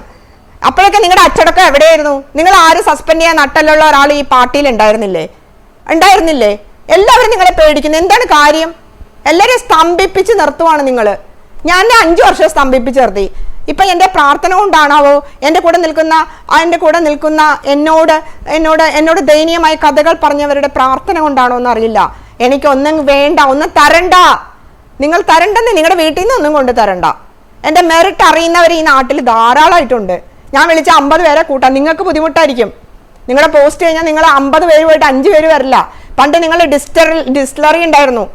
അപ്പോഴൊക്കെ നിങ്ങളുടെ അച്ചടക്കം എവിടെയായിരുന്നു? നിങ്ങൾ ആരും സസ്പെൻഡ് ചെയ്യാൻ നട്ടലുള്ള ഒരാൾ ഈ പാർട്ടിയിൽ ഉണ്ടായിരുന്നില്ലേ? എല്ലാവരും നിങ്ങളെ പേടിക്കുന്നു. എന്താണ് കാര്യം? എല്ലാവരെയും സ്തംഭിപ്പിച്ച് നിർത്തുവാണ് നിങ്ങൾ. ഞാൻ 5 വർഷം സ്തംഭിപ്പിച്ച് നിർത്തി. ഇപ്പൊ എന്റെ പ്രാർത്ഥന കൊണ്ടാണാവോ, എന്റെ കൂടെ നിൽക്കുന്ന എന്നോട് ദയനീയമായ കഥകൾ പറഞ്ഞവരുടെ പ്രാർത്ഥന കൊണ്ടാണോ എന്ന് അറിയില്ല. എനിക്കൊന്നും വേണ്ട, ഒന്നും തരണ്ട. നിങ്ങൾ തരണ്ടെന്ന് നിങ്ങളുടെ വീട്ടിൽ നിന്ന് ഒന്നും കൊണ്ട് തരണ്ട. എന്റെ മെറിറ്റ് അറിയുന്നവർ ഈ നാട്ടിൽ ധാരാളമായിട്ടുണ്ട്. ഞാൻ വിളിച്ച 50 പേരെ കൂട്ടാം. നിങ്ങൾക്ക് ബുദ്ധിമുട്ടായിരിക്കും. നിങ്ങളുടെ പോസ്റ്റ് കഴിഞ്ഞാൽ നിങ്ങൾ 50 പേര് പോയിട്ട് 5 പേര് വരില്ല. പണ്ട് നിങ്ങൾ ഡിസ്റ്റിലറി ഉണ്ടായിരുന്നു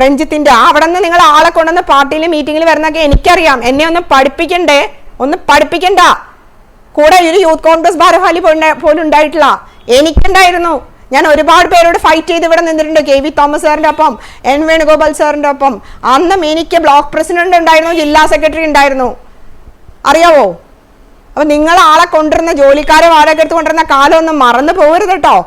രഞ്ജിത്തിന്റെ, അവിടെ നിന്ന് നിങ്ങൾ ആളെ കൊണ്ടുവന്ന് പാർട്ടിയിൽ മീറ്റിങ്ങിൽ വരുന്നൊക്കെ എനിക്കറിയാം. എന്നെ ഒന്ന് പഠിപ്പിക്കണ്ട. കൂടെ ഒരു യൂത്ത് കോൺഗ്രസ് ഭാരവാഹി പോലും ഉണ്ടായിട്ടില്ല. എനിക്കുണ്ടായിരുന്നു. ഞാൻ ഒരുപാട് പേരോട് ഫൈറ്റ് ചെയ്ത് ഇവിടെ നിന്നിട്ടുണ്ട്. KV തോമസ് സാറിന്റെ ഒപ്പം, N വേണുഗോപാൽ സാറിന്റെ ഒപ്പം. അന്നും എനിക്ക് ബ്ലോക്ക് പ്രസിഡന്റ് ഉണ്ടായിരുന്നു, ജില്ലാ സെക്രട്ടറി ഉണ്ടായിരുന്നു. അറിയാവോ? അപ്പൊ നിങ്ങൾ ആളെ കൊണ്ടുവരുന്ന ജോലിക്കാരെ വാടക എടുത്ത് കൊണ്ടുവരുന്ന കാലമൊന്നും മറന്നു പോകരുത് കേട്ടോ.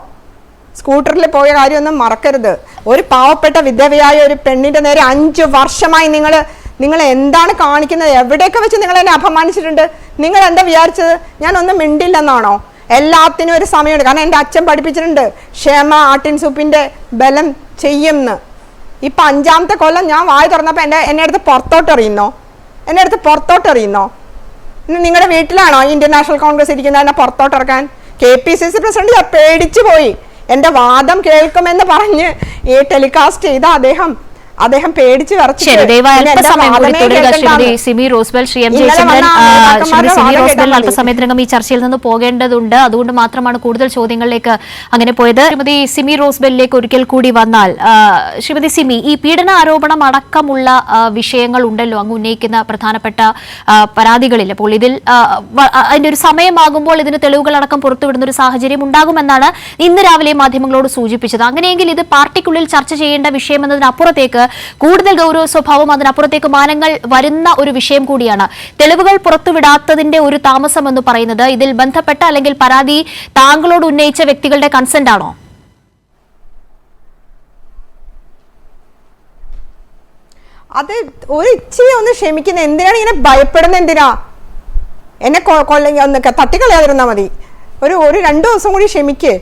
സ്കൂട്ടറിൽ പോയ കാര്യമൊന്നും മറക്കരുത്. ഒരു പാവപ്പെട്ട വിധവയായ ഒരു പെണ്ണിന്റെ നേരെ 5 വർഷമായി നിങ്ങൾ എന്താണ് കാണിക്കുന്നത്? എവിടെയൊക്കെ വെച്ച് നിങ്ങൾ എന്നെ അപമാനിച്ചിട്ടുണ്ട്. നിങ്ങൾ എന്താ വിചാരിച്ചത് ഞാൻ ഒന്നും മിണ്ടില്ലെന്നാണോ? എല്ലാത്തിനും ഒരു സമയമുണ്ട്. കാരണം എൻ്റെ അച്ഛൻ പഠിപ്പിച്ചിട്ടുണ്ട്, ക്ഷമ ആട്ടിൻ സൂപ്പിന്റെ ബലം ചെയ്യുമെന്ന്. ഇപ്പൊ 5ാമത്തെ കൊല്ലം ഞാൻ വായി തുറന്നപ്പോ എന്നെ അടുത്ത് പുറത്തോട്ട് എറിയുന്നോ? നിങ്ങളുടെ വീട്ടിലാണോ ഇന്ത്യൻ നാഷണൽ കോൺഗ്രസ് ഇരിക്കുന്നത്? എന്നെ പുറത്തോട്ടിറക്കാൻ KPCC പ്രസിഡന്റ് പേടിച്ചു പോയി. എന്റെ വാദം കേൾക്കുമെന്ന് പറഞ്ഞ് ഈ ടെലികാസ്റ്റ് ചെയ്ത അദ്ദേഹം പേടിച്ച് അല്പസമയത്തിനകം ഈ ചർച്ചയിൽ നിന്ന് പോകേണ്ടതുണ്ട്. അതുകൊണ്ട് മാത്രമാണ് കൂടുതൽ ചോദ്യങ്ങളിലേക്ക് അങ്ങനെ പോയത്. ശ്രീമതി സിമി റോസ്ബെല്ലിലേക്ക് ഒരിക്കൽ കൂടി വന്നാൽ, ശ്രീമതി സിമി, ഈ പീഡന ആരോപണം അടക്കമുള്ള വിഷയങ്ങൾ ഉണ്ടല്ലോ അങ്ങ് ഉന്നയിക്കുന്ന പ്രധാനപ്പെട്ട പരാതികളിൽ. അപ്പോൾ ഇതിൽ അതിന്റെ ഒരു സമയമാകുമ്പോൾ ഇതിന് തെളിവുകളടക്കം പുറത്തുവിടുന്ന ഒരു സാഹചര്യം ഉണ്ടാകുമെന്നാണ് ഇന്ന് രാവിലെ മാധ്യമങ്ങളോട് സൂചിപ്പിച്ചത്. അങ്ങനെയെങ്കിൽ ഇത് പാർട്ടിക്കുള്ളിൽ ചർച്ച ചെയ്യേണ്ട വിഷയം എന്നതിനപ്പുറത്തേക്ക് കൂടുതൽ ഗൗരവ സ്വഭാവം, അതിനപ്പുറത്തേക്ക് മാനങ്ങൾ വരുന്ന ഒരു വിഷയം കൂടിയാണ്. തെളിവുകൾ പുറത്തുവിടാത്തതിന്റെ ഒരു താമസം എന്ന് പറയുന്നത് ഇതിൽ ബന്ധപ്പെട്ട അല്ലെങ്കിൽ പരാതി താങ്കളോട് ഉന്നയിച്ച വ്യക്തികളുടെ കൺസെന്റ് ആണോ? അത് ഒരു ഇച്ചിരി ഒന്ന് ക്ഷമിക്കുന്ന. എന്തിനാണ് ഇങ്ങനെ ഭയപ്പെടുന്നത്? എന്തിനാ എന്നെ തട്ടിക്കളയാതിരുന്നാ മതി. ഒരു 2 ദിവസം കൂടി ക്ഷമിക്ക്.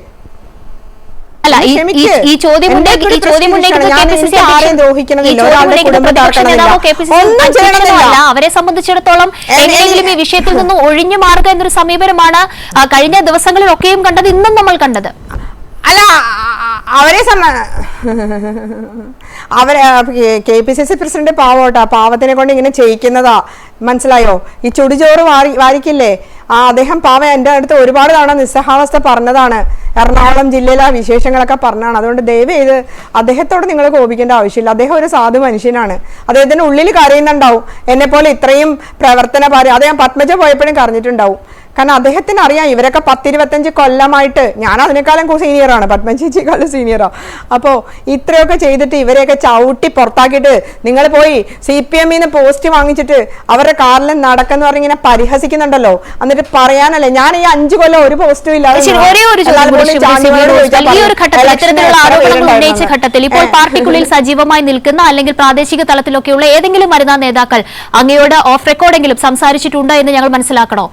അല്ല, ഈ ചോദ്യം അവരെ സംബന്ധിച്ചിടത്തോളം എങ്ങനെയെങ്കിലും ഈ വിഷയത്തിൽ നിന്ന് ഒഴിഞ്ഞു മാറുക എന്നൊരു സമീപനമാണ് കഴിഞ്ഞ ദിവസങ്ങളിലൊക്കെയും കണ്ടത്, ഇന്നും നമ്മൾ കണ്ടത്. അല്ല, അവരെ KPCC പ്രസിഡന്റ് പാവോട്ടാ, പാവത്തിനെ കൊണ്ട് ഇങ്ങനെ ചെയ്യിക്കുന്നതാ, മനസ്സിലായോ? ഈ ചുടിചോറ് വാരിക്കില്ലേ, അദ്ദേഹം പാവം എൻ്റെ അടുത്ത് ഒരുപാട് തവണ നിസ്സഹാവസ്ഥ പറഞ്ഞതാണ്, എറണാകുളം ജില്ലയിലെ വിശേഷങ്ങളൊക്കെ പറഞ്ഞാണ്. അതുകൊണ്ട് ദയവ് ചെയ്ത് അദ്ദേഹത്തോട് നിങ്ങൾ കോപിക്കേണ്ട ആവശ്യമില്ല. അദ്ദേഹം ഒരു സാധു മനുഷ്യനാണ്. അദ്ദേഹത്തിന് ഉള്ളിൽ കരയുന്നുണ്ടാവും, എന്നെ പോലെ ഇത്രയും പ്രവർത്തന പാരം. അദ്ദേഹം പത്മജ പോയപ്പോഴും കരഞ്ഞിട്ടുണ്ടാവും. കാരണം അദ്ദേഹത്തിന് അറിയാം ഇവരൊക്കെ 10-25 കൊല്ലമായിട്ട്, ഞാൻ അതിനേക്കാളും സീനിയറാണ്, പത്മജിയേക്കാളും സീനിയറാ. അപ്പോൾ ഇത്രയൊക്കെ ചെയ്തിട്ട് ഇവരെയൊക്കെ ചവിട്ടി പുറത്താക്കിയിട്ട് നിങ്ങൾ പോയി CPM-ന്ന് പോസ്റ്റ് വാങ്ങിച്ചിട്ട് അവരുടെ കാറിൽ നടക്കെന്ന് പറഞ്ഞ് ഇങ്ങനെ പരിഹസിക്കുന്നുണ്ടല്ലോ. എന്നിട്ട് പറയാനല്ലേ, ഞാൻ ഈ 5 കൊല്ലം ഒരു പോസ്റ്റും ഇല്ലാതെ ഉന്നയിച്ച ഘട്ടത്തിൽ ഇപ്പോൾ പാർട്ടിക്കുള്ളിൽ സജീവമായി നിൽക്കുന്ന അല്ലെങ്കിൽ പ്രാദേശിക തലത്തിലൊക്കെയുള്ള ഏതെങ്കിലും വനിതാ നേതാക്കൾ അങ്ങയോട് ഓഫ് റെക്കോർഡെങ്കിലും സംസാരിച്ചിട്ടുണ്ടോ എന്ന് ഞങ്ങൾ മനസ്സിലാക്കണോ?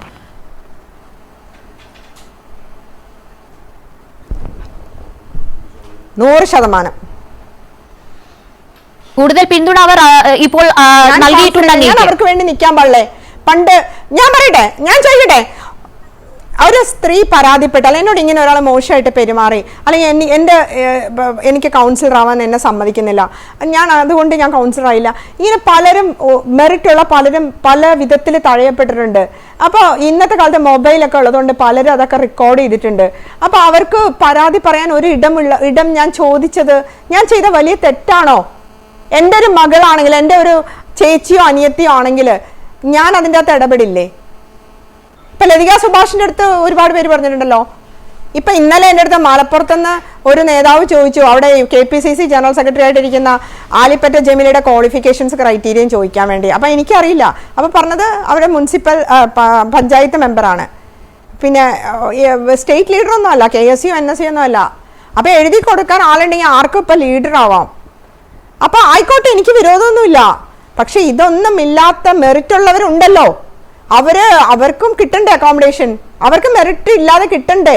100% കൂടുതൽ പിന്തുണ അവർ ഇപ്പോൾ നൽകിയിട്ടുണ്ടെങ്കിൽ അവർക്ക് വേണ്ടി നിൽക്കാൻ പാടില്ലേ? പണ്ട് ഞാൻ പറയട്ടെ, ഞാൻ ചോദിക്കട്ടെ, ഒരു സ്ത്രീ പരാതിപ്പെട്ടാൽ എന്നോട് ഇങ്ങനെ ഒരാൾ മോശമായിട്ട് പെരുമാറി, അല്ലെങ്കിൽ എനിക്ക് കൗൺസിലർ ആവാൻ എന്നെ സമ്മതിക്കുന്നില്ല, അതുകൊണ്ട് ഞാൻ കൗൺസിലർ ആയില്ല, ഇങ്ങനെ പലരും മെറിറ്റുള്ള പലരും പല വിധത്തിൽ തഴയപ്പെട്ടിട്ടുണ്ട്. അപ്പോൾ ഇന്നത്തെ കാലത്ത് മൊബൈലൊക്കെ ഉള്ളതുകൊണ്ട് പലരും അതൊക്കെ റെക്കോർഡ് ചെയ്തിട്ടുണ്ട്. അപ്പോൾ അവർക്ക് പരാതി പറയാൻ ഒരു ഇടം ഞാൻ ചോദിച്ചത് ഞാൻ ചെയ്ത വലിയ തെറ്റാണോ? എൻ്റെ ഒരു മകളാണെങ്കിൽ, എൻ്റെ ഒരു ചേച്ചിയോ അനിയത്തിയോ ആണെങ്കിൽ ഞാൻ അതിൻ്റെ അകത്ത് ഇടപെടില്ലേ? ഇപ്പൊ ലതിക സുഭാഷിന്റെ അടുത്ത് ഒരുപാട് പേര് പറഞ്ഞിട്ടുണ്ടല്ലോ. ഇപ്പൊ ഇന്നലെ എൻ്റെ അടുത്ത് മലപ്പുറത്തുനിന്ന് ഒരു നേതാവ് ചോദിച്ചു, അവിടെ KPCC ജനറൽ സെക്രട്ടറി ആയിട്ടിരിക്കുന്ന ആലിപ്പറ്റ ജമീലയുടെ ക്വാളിഫിക്കേഷൻസ് ക്രൈറ്റീരിയയും ചോദിക്കാൻ വേണ്ടി. അപ്പൊ എനിക്കറിയില്ല. അപ്പൊ പറഞ്ഞത് അവിടെ മുനിസിപ്പൽ പഞ്ചായത്ത് മെമ്പറാണ്, പിന്നെ സ്റ്റേറ്റ് ലീഡർ ഒന്നും അല്ല, KSU NSU ഒന്നും അല്ല. അപ്പൊ എഴുതി കൊടുക്കാൻ ആളുണ്ടെങ്കിൽ ആർക്കും ഇപ്പൊ ലീഡർ ആവാം. അപ്പൊ ആയിക്കോട്ടെ, എനിക്ക് വിരോധമൊന്നുമില്ല. പക്ഷെ ഇതൊന്നും ഇല്ലാത്ത മെറിറ്റ് ഉള്ളവരുണ്ടല്ലോ, അവർക്കും കിട്ടണ്ടേ അക്കോമഡേഷൻ? അവർക്ക് മെറിറ്റ് ഇല്ലാതെ കിട്ടണ്ടേ?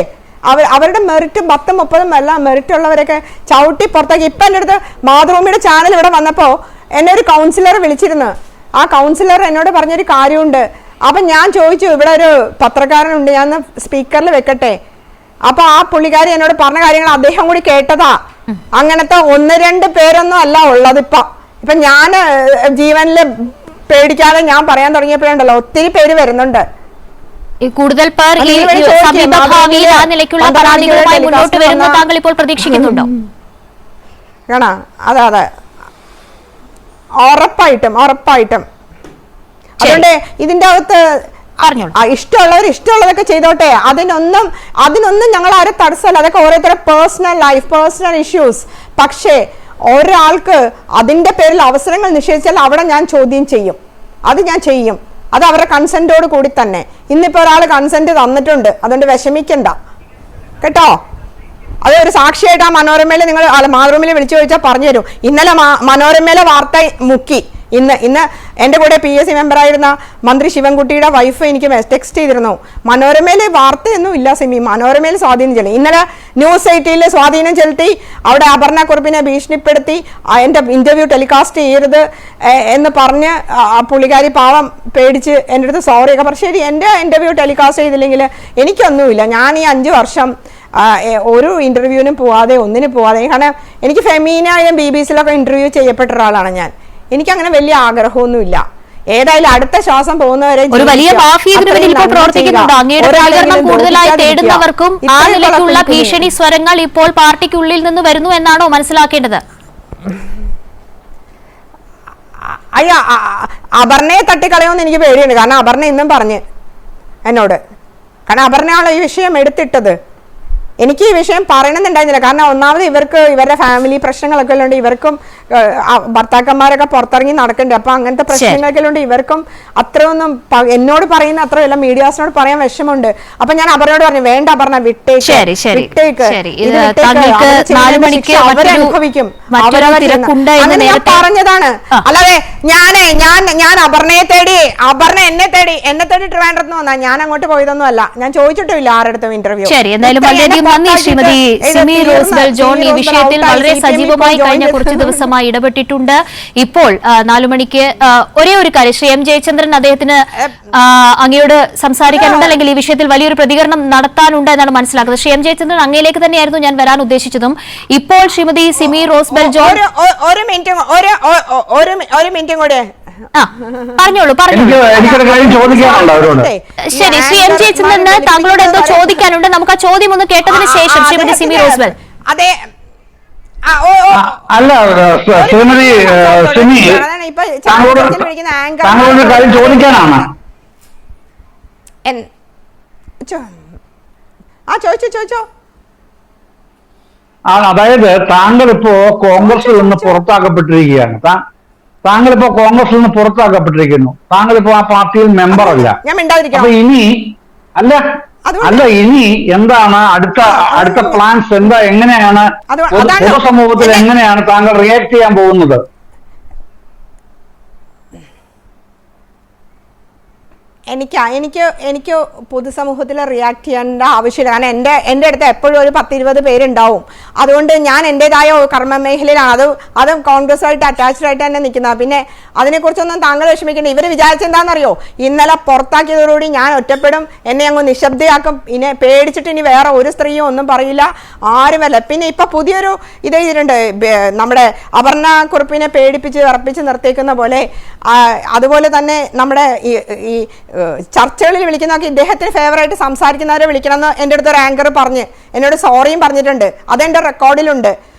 അവരുടെ മെറിറ്റ് 10-30 അല്ല, മെറിറ്റ് ഉള്ളവരൊക്കെ ചവിട്ടി പുറത്താക്കി. ഇപ്പൊ എൻ്റെ അടുത്ത് മാതൃഭൂമിയുടെ ചാനൽ ഇവിടെ വന്നപ്പോൾ എന്നെ ഒരു കൗൺസിലർ വിളിച്ചിരുന്നു. ആ കൗൺസിലർ എന്നോട് പറഞ്ഞൊരു കാര്യമുണ്ട്. അപ്പൊ ഞാൻ ചോദിച്ചു, ഇവിടെ ഒരു പത്രക്കാരനുണ്ട്, ഞാൻ സ്പീക്കറിൽ വെക്കട്ടെ? അപ്പൊ ആ പുള്ളിക്കാരി എന്നോട് പറഞ്ഞ കാര്യങ്ങൾ അദ്ദേഹം കൂടി കേട്ടതാ. അങ്ങനത്തെ 1-2 പേരൊന്നും അല്ല ഉള്ളത്. ഇപ്പൊ ഞാൻ ജീവനില് പേടിക്കാതെ ഞാൻ പറയാൻ തുടങ്ങിയപ്പോഴുണ്ടല്ലോ ഒത്തിരി പേര് വരുന്നുണ്ട്. കൂടുതൽ പേർ സമീപഭാവിയിൽ ആ നിലയ്ക്കുള്ള പരാതികളുമായി മുന്നോട്ട് വരുന്ന താങ്കൾ ഇപ്പോൾ പ്രതീക്ഷിക്കുന്നുണ്ടോ? അതെ, ഉറപ്പായിട്ടും. അതുകൊണ്ട് ഇതിന്റെ അകത്ത് ഇഷ്ടമുള്ളതൊക്കെ ചെയ്തോട്ടെ, അതിനൊന്നും ഞങ്ങൾ ആരും തടസ്സമല്ല. അതൊക്കെ ഓരോരുത്തരുടെ പേഴ്സണൽ ഇഷ്യൂസ്. പക്ഷേ ഒരാൾക്ക് അതിന്റെ പേരിൽ അവസരങ്ങൾ നിഷേധിച്ചാൽ അവിടെ ഞാൻ ചോദ്യം ചെയ്യും. അത് അവരുടെ കൺസെന്റോട് കൂടി തന്നെ. ഇന്നിപ്പോ ഒരാൾ കൺസെന്റ് തന്നിട്ടുണ്ട്, അതുകൊണ്ട് വിഷമിക്കണ്ട കേട്ടോ. അത് ഒരു സാക്ഷിയായിട്ട് ആ മനോരമയിൽ നിങ്ങൾ മാതൃഭൂമിയിൽ വിളിച്ചു ചോദിച്ചാൽ പറഞ്ഞു തരും. ഇന്നലെ മനോരമയിലെ വാർത്ത മുക്കി. ഇന്ന് എൻ്റെ കൂടെ PSC മെമ്പറായിരുന്ന മന്ത്രി ശിവൻകുട്ടിയുടെ വൈഫ് എനിക്ക് ടെക്സ്റ്റ് ചെയ്തിരുന്നു, മനോരമയിലെ വാർത്തയൊന്നും ഇല്ല സിമി, മനോരമയിൽ സ്വാധീനം ചെലുത്തി. ഇന്നലെ ന്യൂസ് 18-ൽ സ്വാധീനം ചെലുത്തി, അവിടെ അപർണ കുറുപ്പിനെ ഭീഷണിപ്പെടുത്തി എൻ്റെ ഇന്റർവ്യൂ ടെലികാസ്റ്റ് ചെയ്യരുത് എന്ന് പറഞ്ഞ് പുള്ളിക്കാരി പാവം പേടിച്ച് എൻ്റെ അടുത്ത് സോറിയൊക്കെ പറഞ്ഞു. ശരി, എൻ്റെ ഇന്റർവ്യൂ ടെലികാസ്റ്റ് ചെയ്തില്ലെങ്കിൽ എനിക്കൊന്നുമില്ല. ഞാൻ ഈ 5 വർഷം ഒരു ഇന്റർവ്യൂവിനും പോവാതെ, ഒന്നിനും പോവാതെ, കാരണം എനിക്ക് ഫെമീനായാലും BBC-ലൊക്കെ ഇന്റർവ്യൂ ചെയ്യപ്പെട്ട ഒരാളാണ് ഞാൻ. എനിക്കങ്ങനെ വലിയ ആഗ്രഹമൊന്നുമില്ല. ഏതായാലും അടുത്ത ശ്വാസം പോകുന്നവരെ ഒരു വലിയ കൂടുതലായി തേടുന്നവർക്കും ആ നിലയ്ക്കുള്ള ഭീഷണി സ്വരങ്ങൾ ഇപ്പോൾ പാർട്ടിക്കുള്ളിൽ നിന്ന് വരുന്നു എന്നാണോ മനസ്സിലാക്കേണ്ടത്? അപർണയെ തട്ടിക്കളയുമെന്ന് എനിക്ക് പേടിയുണ്ട്. കാരണം അപർണ ഇന്നും പറഞ്ഞ് എന്നോട്, കാരണം അപർണയാണ് ഈ വിഷയം എടുത്തിട്ടത്. എനിക്ക് ഈ വിഷയം പറയണമെന്നുണ്ടായിരുന്നില്ല. കാരണം ഒന്നാമത് ഇവരുടെ ഫാമിലി പ്രശ്നങ്ങളൊക്കെ ഉള്ളതുകൊണ്ട് ഇവർക്കും ഭർത്താക്കന്മാരൊക്കെ പുറത്തിറങ്ങി നടക്കണ്ടേ. അപ്പൊ അങ്ങനത്തെ പ്രശ്നങ്ങളൊക്കെ ഉള്ളതുകൊണ്ട് ഇവർക്കും അത്രയൊന്നും എന്നോട് പറയുന്ന അത്രയല്ല, മീഡിയാസിനോട് പറയാൻ വിഷമമുണ്ട്. അപ്പൊ ഞാൻ അവരോട് പറഞ്ഞു, വേണ്ട പറഞ്ഞ വിട്ടേക്ക്, അവരനുഭവിക്കും, അങ്ങനെ ഞാൻ പറഞ്ഞതാണ്. അല്ലാതെ ഞാൻ അപർണയെ തേടി, അപർണ എന്നെ തേടി ട്രിവാൻഡ്രത്ത് വന്നാ ഞാൻ അങ്ങോട്ട് പോയതൊന്നും അല്ല. ഞാൻ ചോദിച്ചിട്ടുമില്ല ആരുടെ ഇന്റർവ്യൂ. നന്ദി ശ്രീമതി സിമി റോസ്ബെൽ ജോൺ. ഈ വിഷയത്തിൽ വളരെ സജീവമായി കഴിഞ്ഞ കുറച്ച് ദിവസമായി ഇടപെട്ടിട്ടുണ്ട്. ഇപ്പോൾ 4 മണിക്ക് ഒരേ ഒരു കാര്യം, ശ്രീ എം ജയചന്ദ്രൻ അദ്ദേഹത്തിന് അങ്ങയോട് സംസാരിക്കാനുണ്ട്, അല്ലെങ്കിൽ ഈ വിഷയത്തിൽ വലിയൊരു പ്രതികരണം നടത്താനുണ്ട് എന്നാണ് മനസ്സിലാക്കുന്നത്. ശ്രീ എം ജയചന്ദ്രൻ, അങ്ങയിലേക്ക് തന്നെയായിരുന്നു ഞാൻ വരാൻ ഉദ്ദേശിച്ചതും. ഇപ്പോൾ ശ്രീമതി സിമി റോസ്ബെൽ ജോൺ ഒരു മിനിറ്റും കൂടെ പറഞ്ഞോളൂ. ശരി, ശ്രീ എം ജയചന്ദ്രന് താങ്കളോട് എന്തോ ചോദിക്കാനുണ്ട്. നമുക്ക് ആ ചോദ്യം ഒന്ന് കേട്ടതിന് ശേഷം ശ്രീമതി സിമി റോസ്ബെൽ. അതെ, അല്ല ശ്രീമതി സിമി, താങ്കളോട് കാര്യം ചോദിക്കാനാണ്. ചോദിച്ചോ. അതായത് താങ്കൾ ഇപ്പോ കോൺഗ്രസിൽ നിന്ന് പുറത്താക്കപ്പെട്ടിരിക്കുകയാണ്. താങ്കളിപ്പോ കോൺഗ്രസിൽ നിന്ന് പുറത്താക്കപ്പെട്ടിരിക്കുന്നു. താങ്കളിപ്പോ ആ പാർട്ടിയിൽ മെമ്പർ അല്ല. അപ്പൊ ഇനി ഇനി എന്താണ് അടുത്ത പ്ലാൻസ്? എങ്ങനെയാണ് പൊതുസമൂഹത്തിൽ എങ്ങനെയാണ് താങ്കൾ റിയാക്ട് ചെയ്യാൻ പോകുന്നത്? എനിക്ക് പൊതുസമൂഹത്തിൽ റിയാക്ട് ചെയ്യേണ്ട ആവശ്യമില്ല. കാരണം എൻ്റെ അടുത്ത് എപ്പോഴും ഒരു 10-20 പേരുണ്ടാവും. അതുകൊണ്ട് ഞാൻ എൻ്റെതായ കർമ്മ മേഖലയിലാണ് അത് കോൺഗ്രസുമായിട്ട് അറ്റാച്ച്ഡ് ആയിട്ട് തന്നെ നിൽക്കുന്നത്. പിന്നെ അതിനെക്കുറിച്ചൊന്നും താങ്കൾ വിഷമിക്കേണ്ട. ഇവർ വിചാരിച്ചെന്താണെന്നറിയോ, ഇന്നലെ പുറത്താക്കിയതോടുകൂടി ഞാൻ ഒറ്റപ്പെടും, എന്നെ അങ്ങ് നിശബ്ദയാക്കും, ഇനി പേടിച്ചിട്ട് ഇനി വേറെ ഒരു സ്ത്രീയോ ഒന്നും പറയില്ല, ആരുമല്ല. പിന്നെ ഇപ്പൊ പുതിയൊരു ഇത് ചെയ്തിട്ടുണ്ട്, നമ്മുടെ അപർണ കുറുപ്പിനെ പേടിപ്പിച്ച് വിറപ്പിച്ച് നിർത്തിയേക്കുന്ന പോലെ. അതുപോലെ തന്നെ നമ്മുടെ ഈ ചർച്ചകളിൽ വിളിക്കുന്നതൊക്കെ ഇദ്ദേഹത്തിന് ഫേവറായിട്ട് സംസാരിക്കുന്നവരെ വിളിക്കണമെന്ന് എൻ്റെ അടുത്തൊരു ആങ്കർ എന്നോട് സോറിയും പറഞ്ഞിട്ടുണ്ട്. അതെൻ്റെ റെക്കോർഡിലുണ്ട്.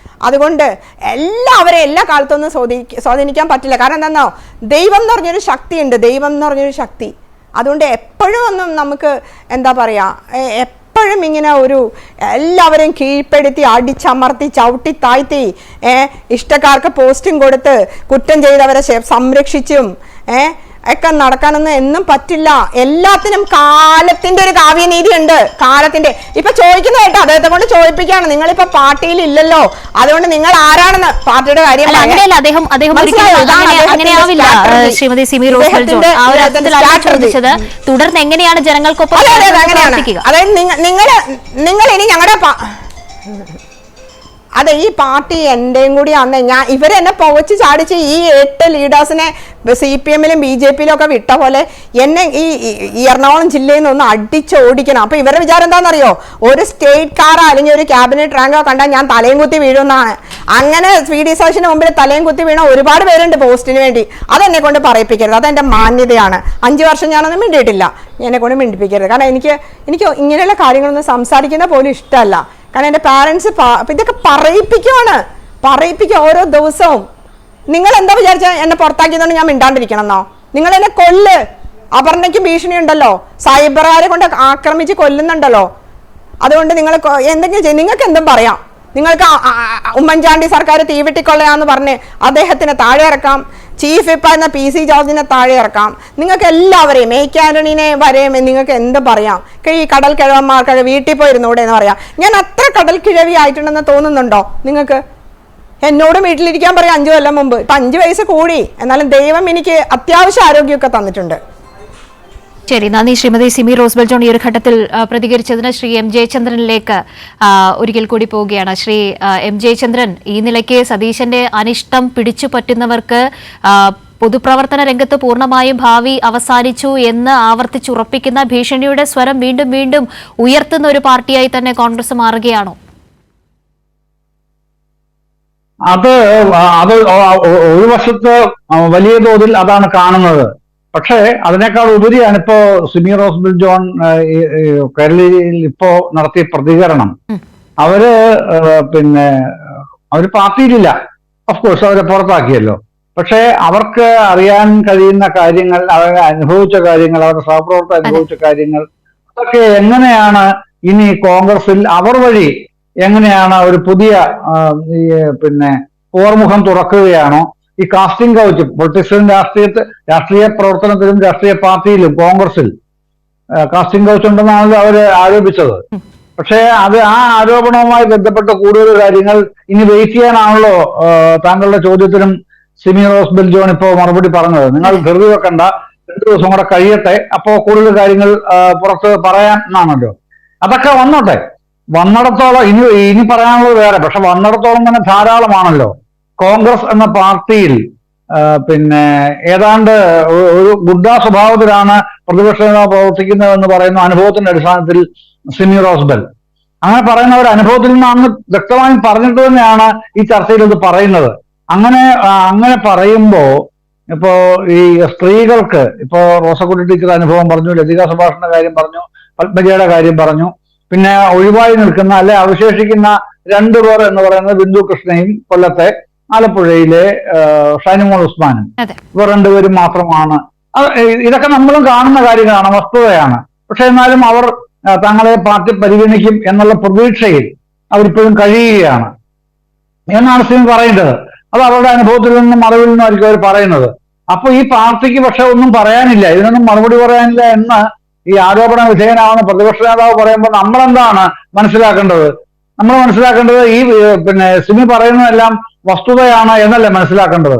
അതുകൊണ്ട് എല്ലാവരെയും എല്ലാ കാലത്തൊന്നും സ്വാധീനിക്കാൻ പറ്റില്ല. കാരണം എന്താണോ, ദൈവം എന്ന് പറഞ്ഞൊരു ശക്തിയുണ്ട്, ദൈവം എന്ന് പറഞ്ഞൊരു ശക്തി. അതുകൊണ്ട് എപ്പോഴും ഒന്നും നമുക്ക് എന്താ പറയുക, എപ്പോഴും ഇങ്ങനെ എല്ലാവരെയും കീഴ്പ്പെടുത്തി അടിച്ചമർത്തി ചവിട്ടി താഴ്ത്തി ഇഷ്ടക്കാർക്ക് പോസ്റ്റും കൊടുത്ത് കുറ്റം ചെയ്തവരെ സംരക്ഷിച്ചും ഒക്കെ നടക്കാനൊന്നും എന്നും പറ്റില്ല. എല്ലാത്തിനും കാലത്തിന്റെ ഒരു കാവ്യനീതി ഉണ്ട്. കാലത്തിന്റെ ഇപ്പൊ ചോദിക്കുന്ന കേട്ടോ, അദ്ദേഹത്തെ കൊണ്ട് ചോദിപ്പിക്കുകയാണ്, നിങ്ങളിപ്പോ പാർട്ടിയിൽ ഇല്ലല്ലോ, അതുകൊണ്ട് നിങ്ങൾ ആരാണെന്ന് പാർട്ടിയുടെ കാര്യം. തുടർന്ന് എങ്ങനെയാണ് ജനങ്ങൾക്കൊപ്പം? അതായത് നിങ്ങൾ ഇനി ഞങ്ങളുടെ അതെ, ഈ പാർട്ടി എന്റെയും കൂടി അന്ന് ഇവരെന്നെ പുകച്ച് ചാടിച്ച് ഈ 8 ലീഡേഴ്സിനെ CPM-ലും BJP-ലും ഒക്കെ വിട്ട പോലെ എന്നെ ഈ എറണാകുളം ജില്ലയിൽ നിന്ന് അടിച്ചോടിക്കണം. അപ്പൊ ഇവരുടെ വിചാരം എന്താണെന്നറിയോ, ഒരു സ്റ്റേറ്റ് കാറോ അല്ലെങ്കിൽ ഒരു ക്യാബിനറ്റ് റാങ്കോ കണ്ടാൽ ഞാൻ തലയും കുത്തി വീഴുമെന്നാണ്. അങ്ങനെ VD സതീശന് മുമ്പിൽ തലയും കുത്തി വീണ ഒരുപാട് പേരുണ്ട് പോസ്റ്റിന് വേണ്ടി. അതെന്നെ കൊണ്ട് പറയിപ്പിക്കരുത്, അതെന്റെ മാന്യതയാണ്. 5 വർഷം ഞാനൊന്നും മിണ്ടിയിട്ടില്ല, എന്നെ കൊണ്ട് മിണ്ടിപ്പിക്കരുത്. കാരണം എനിക്ക് ഇങ്ങനെയുള്ള കാര്യങ്ങളൊന്നും സംസാരിക്കുന്ന പോലും ഇഷ്ടമല്ല. കാരണം എൻ്റെ പാരൻസ് ഇതൊക്കെ പറയിപ്പിക്കുക ഓരോ ദിവസവും. നിങ്ങൾ എന്താ വിചാരിച്ചാൽ എന്നെ പുറത്താക്കിയതുകൊണ്ട് ഞാൻ മിണ്ടാണ്ടിരിക്കണം എന്നോ? നിങ്ങൾ എന്നെ അപർണയ്ക്ക് ഭീഷണി ഉണ്ടല്ലോ, സൈബർകാരെ കൊണ്ട് ആക്രമിച്ച് കൊല്ലുന്നുണ്ടല്ലോ. അതുകൊണ്ട് നിങ്ങൾ എന്തെങ്കിലും ചെയ്യും, നിങ്ങൾക്ക് എന്തും പറയാം. നിങ്ങൾക്ക് ഉമ്മൻചാണ്ടി സർക്കാർ തീവെട്ടിക്കൊള്ളയാന്ന് പറഞ്ഞ് അദ്ദേഹത്തിന് താഴെ ഇറക്കാം, ചീഫ് വിപ്പ് എന്ന PC ജോർജിനെ താഴെ ഇറക്കാം. നിങ്ങൾക്ക് എല്ലാവരെയും ആന്റണിനെ വരെയും നിങ്ങൾക്ക് എന്ത് പറയാം. ഈ കടൽ കിഴവന്മാർക്കൊക്കെ വീട്ടിൽ പോയിരുന്നൂടെ എന്ന് പറയാം. ഞാൻ അത്ര കടൽ കിഴവി ആയിട്ടുണ്ടെന്ന് തോന്നുന്നുണ്ടോ നിങ്ങൾക്ക്? എന്നോടും വീട്ടിലിരിക്കാൻ പറയാം 5 കൊല്ലം മുമ്പ്. ഇപ്പൊ 5 വയസ്സ് കൂടി, എന്നാലും ദൈവം എനിക്ക് അത്യാവശ്യം ആരോഗ്യമൊക്കെ തന്നിട്ടുണ്ട്. ശരി, നന്ദി ശ്രീമതി സിമി റോസ്ബെൽ ജോൺ ഈ ഒരു ഘട്ടത്തിൽ പ്രതികരിച്ചതിന്. ശ്രീ എം ജയചന്ദ്രനിലേക്ക് ഒരിക്കൽ കൂടി പോവുകയാണ്. ശ്രീ എം ജയചന്ദ്രൻ, ഈ നിലയ്ക്ക് സതീശന്റെ അനിഷ്ടം പിടിച്ചു പറ്റുന്നവർക്ക് പൊതുപ്രവർത്തന രംഗത്ത് പൂർണ്ണമായും ഭാവി അവസാനിച്ചു എന്ന് ആവർത്തിച്ചുറപ്പിക്കുന്ന ഭീഷണിയുടെ സ്വരം വീണ്ടും വീണ്ടും ഉയർത്തുന്ന ഒരു പാർട്ടിയായി തന്നെ കോൺഗ്രസ് മാറുകയാണോ? അത് ഒരു വശത്ത് വലിയ തോതിൽ അതാണ് കാണുന്നത്. പക്ഷേ അതിനേക്കാൾ ഉപരിയാണ് ഇപ്പോ സിമി റോസ്ബെൽ ജോൺ കേരളയിൽ ഇപ്പോ നടത്തിയ പ്രതികരണം. അവര് അവര് പാർട്ടിയിലില്ല, ഓഫ് കോഴ്സ് അവരെ പുറത്താക്കിയല്ലോ. പക്ഷെ അവർക്ക് അറിയാൻ കഴിയുന്ന കാര്യങ്ങൾ, അവരെ അനുഭവിച്ച കാര്യങ്ങൾ, അവരുടെ സഹപ്രവർത്തകർ അനുഭവിച്ച കാര്യങ്ങൾ, അതൊക്കെ എങ്ങനെയാണ് ഇനി കോൺഗ്രസിൽ അവർ വഴി എങ്ങനെയാണ് ഒരു പുതിയ പോർമുഖം തുറക്കുകയാണോ? ഈ കാസ്റ്റിംഗ് കൗച്ച് പൊളിറ്റിക്സിലും രാഷ്ട്രീയ പ്രവർത്തനത്തിലും രാഷ്ട്രീയ പാർട്ടിയിലും കോൺഗ്രസിൽ കാസ്റ്റിംഗ് കൗച്ച് ഉണ്ടെന്നാണല്ലോ അവര് ആരോപിച്ചത്. പക്ഷേ ആ ആരോപണവുമായി ബന്ധപ്പെട്ട കൂടുതൽ കാര്യങ്ങൾ ഇനി വെയിറ്റ് ചെയ്യാനാണല്ലോ താങ്കളുടെ ചോദ്യത്തിനും സിമി റോസ്ബെൽ ജോൺ ഇപ്പോ മറുപടി പറഞ്ഞത്. നിങ്ങൾ ധൃതി വെക്കണ്ട, 2 ദിവസം കൂടെ കഴിയട്ടെ, അപ്പോ കൂടുതൽ കാര്യങ്ങൾ പുറത്ത് പറയാൻ എന്നാണല്ലോ. അതൊക്കെ വന്നോട്ടെ. വന്നിടത്തോളം ഇനി പറയാനുള്ളത് വേറെ, പക്ഷെ വന്നിടത്തോളം തന്നെ ധാരാളമാണല്ലോ. കോൺഗ്രസ് എന്ന പാർട്ടിയിൽ പിന്നെ ഏതാണ്ട് ഒരു ഗുഡ്ഡ സ്വഭാവത്തിലാണ് പ്രതിപക്ഷ നേതാവ് പ്രവർത്തിക്കുന്നതെന്ന് പറയുന്ന അനുഭവത്തിന്റെ അടിസ്ഥാനത്തിൽ സിമി റോസ്ബെൽ അങ്ങനെ പറയുന്ന ഒരു അനുഭവത്തിൽ നിന്നാണ് വ്യക്തമായും പറഞ്ഞിട്ട് തന്നെയാണ് ഈ ചർച്ചയിൽ ഇത് പറയുന്നത്. അങ്ങനെ പറയുമ്പോ ഇപ്പോ ഈ സ്ത്രീകൾക്ക് ഇപ്പോ റോസക്കുട്ടി ടീച്ചർ അനുഭവം പറഞ്ഞു, ലതിക സുഭാഷിന്റെ കാര്യം പറഞ്ഞു, പത്മജയുടെ കാര്യം പറഞ്ഞു, പിന്നെ ഒഴിവായി നിൽക്കുന്ന അല്ലെ അവശേഷിക്കുന്ന രണ്ടുപേർ എന്ന് പറയുന്നത് ബിന്ദു കൃഷ്ണയും കൊല്ലത്തെ, ആലപ്പുഴയിലെ ഷൈനിമോൾ ഉസ്മാനും, ഇവർ രണ്ടുപേരും മാത്രമാണ്. ഇതൊക്കെ നമ്മളും കാണുന്ന കാര്യങ്ങളാണ്, വസ്തുതയാണ്. പക്ഷെ എന്നാലും അവർ തങ്ങളെ പാർട്ടി പരിഗണിക്കും എന്നുള്ള പ്രതീക്ഷയിൽ അവരിപ്പോഴും കഴിയുകയാണ് എന്നാണ് സിമി പറയേണ്ടത്. അത് അവരുടെ അനുഭവത്തിൽ നിന്നും അറിവിൽ നിന്നും ആയിരിക്കും അവർ പറയുന്നത്. അപ്പൊ ഈ പാർട്ടിക്ക് പക്ഷെ ഒന്നും പറയാനില്ല, ഇതിനൊന്നും മറുപടി പറയാനില്ല എന്ന് ഈ ആരോപണ വിധേയനാവുന്ന പ്രതിപക്ഷ നേതാവ് പറയുമ്പോൾ നമ്മളെന്താണ് മനസ്സിലാക്കേണ്ടത്? നമ്മൾ മനസ്സിലാക്കേണ്ടത് ഈ പിന്നെ സിമി പറയുന്നതെല്ലാം വസ്തുതയാണ് എന്നല്ലേ മനസ്സിലാക്കേണ്ടത്.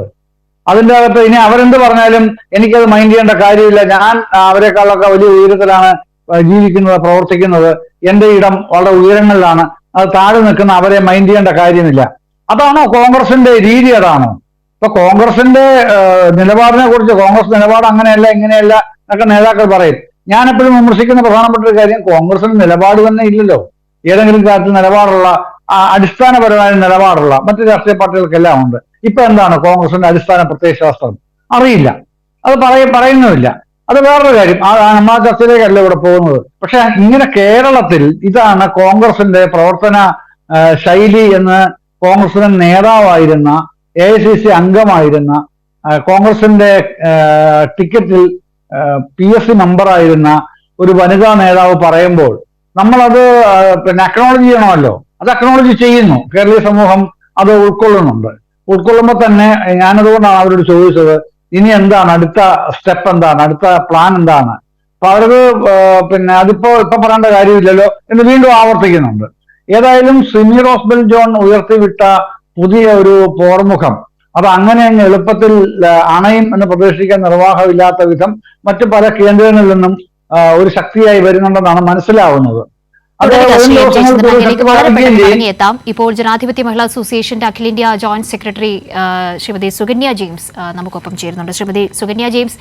അതിൻ്റെ അകത്ത് ഇനി അവരെന്ത് പറഞ്ഞാലും എനിക്കത് മൈൻഡ് ചെയ്യേണ്ട കാര്യമില്ല, ഞാൻ അവരെക്കാളൊക്കെ വലിയ ഉയരത്തിലാണ് ജീവിക്കുന്നത്, പ്രവർത്തിക്കുന്നത്, എന്റെ ഇടം വളരെ ഉയരങ്ങളിലാണ്, അത് താഴെ നിൽക്കുന്ന അവരെ മൈൻഡ് ചെയ്യേണ്ട കാര്യമില്ല. അതാണോ കോൺഗ്രസിന്റെ രീതി? അതാണോ? ഇപ്പൊ കോൺഗ്രസിന്റെ നിലപാടിനെ കുറിച്ച് കോൺഗ്രസ് നിലപാട് അങ്ങനെയല്ല ഇങ്ങനെയല്ല എന്നൊക്കെ നേതാക്കൾ പറയും. ഞാൻ എപ്പോഴും വിമർശിക്കുന്ന പ്രധാനപ്പെട്ട ഒരു കാര്യം, കോൺഗ്രസിന് നിലപാട് തന്നെ ഇല്ലല്ലോ. ഏതെങ്കിലും കാര്യത്തിൽ നിലപാടുള്ള അടിസ്ഥാനപരമായ നിലപാടുള്ള മറ്റു രാഷ്ട്രീയ പാർട്ടികൾക്കെല്ലാം ഉണ്ട്. ഇപ്പൊ എന്താണ് കോൺഗ്രസിന്റെ അടിസ്ഥാന പ്രത്യയശാസ്ത്രം? അറിയില്ല, അത് പറയുന്നുമില്ല. അത് വേറൊരു കാര്യം, നമ്മൾ ആ ചർച്ചയിലേക്കല്ല ഇവിടെ പോകുന്നത്. പക്ഷെ ഇങ്ങനെ കേരളത്തിൽ ഇതാണ് കോൺഗ്രസിന്റെ പ്രവർത്തന ശൈലി എന്ന് കോൺഗ്രസിന്റെ നേതാവായിരുന്ന, AICC അംഗമായിരുന്ന, കോൺഗ്രസിന്റെ ടിക്കറ്റിൽ PSC മെമ്പറായിരുന്ന ഒരു വനിതാ നേതാവ് പറയുമ്പോൾ നമ്മളത് പിന്നെ അക്നോളജ് ചെയ്യണമല്ലോ. അത് അക്നോളജ് ചെയ്യുന്നു, കേരളീയ സമൂഹം അത് ഉൾക്കൊള്ളുന്നുണ്ട്. ഉൾക്കൊള്ളുമ്പോൾ തന്നെ ഞാനതുകൊണ്ടാണ് അവരോട് ചോദിച്ചത്, ഇനി എന്താണ് അടുത്ത സ്റ്റെപ്പ്, എന്താണ് അടുത്ത പ്ലാൻ, എന്താണ്? അപ്പൊ അവരത് പിന്നെ അതിപ്പോ പറയേണ്ട കാര്യമില്ലല്ലോ എന്ന് വീണ്ടും ആവർത്തിക്കുന്നുണ്ട്. ഏതായാലും സിമി റോസ്ബെൽ ജോൺ ഉയർത്തിവിട്ട പുതിയ ഒരു പോർമുഖം അത് അങ്ങനെ അങ്ങ് എളുപ്പത്തിൽ അണയും എന്ന് പ്രതീക്ഷിക്കാൻ നിർവാഹമില്ലാത്ത വിധം മറ്റു പല കേന്ദ്രങ്ങളിൽ നിന്നും ഒരു ശക്തിയായി വരുന്നുണ്ടെന്നാണ് മനസ്സിലാവുന്നത്. എത്താം. ഇപ്പോൾ ജനാധിപത്യ മഹിളാ അസോസിയേഷന്റെ അഖിലേന്ത്യാ joint secretary Shrimati Sukanya James നമുക്കൊപ്പം ചേരുന്നുണ്ട്. ശ്രീമതി സുകന്യ ജെയിംസ്,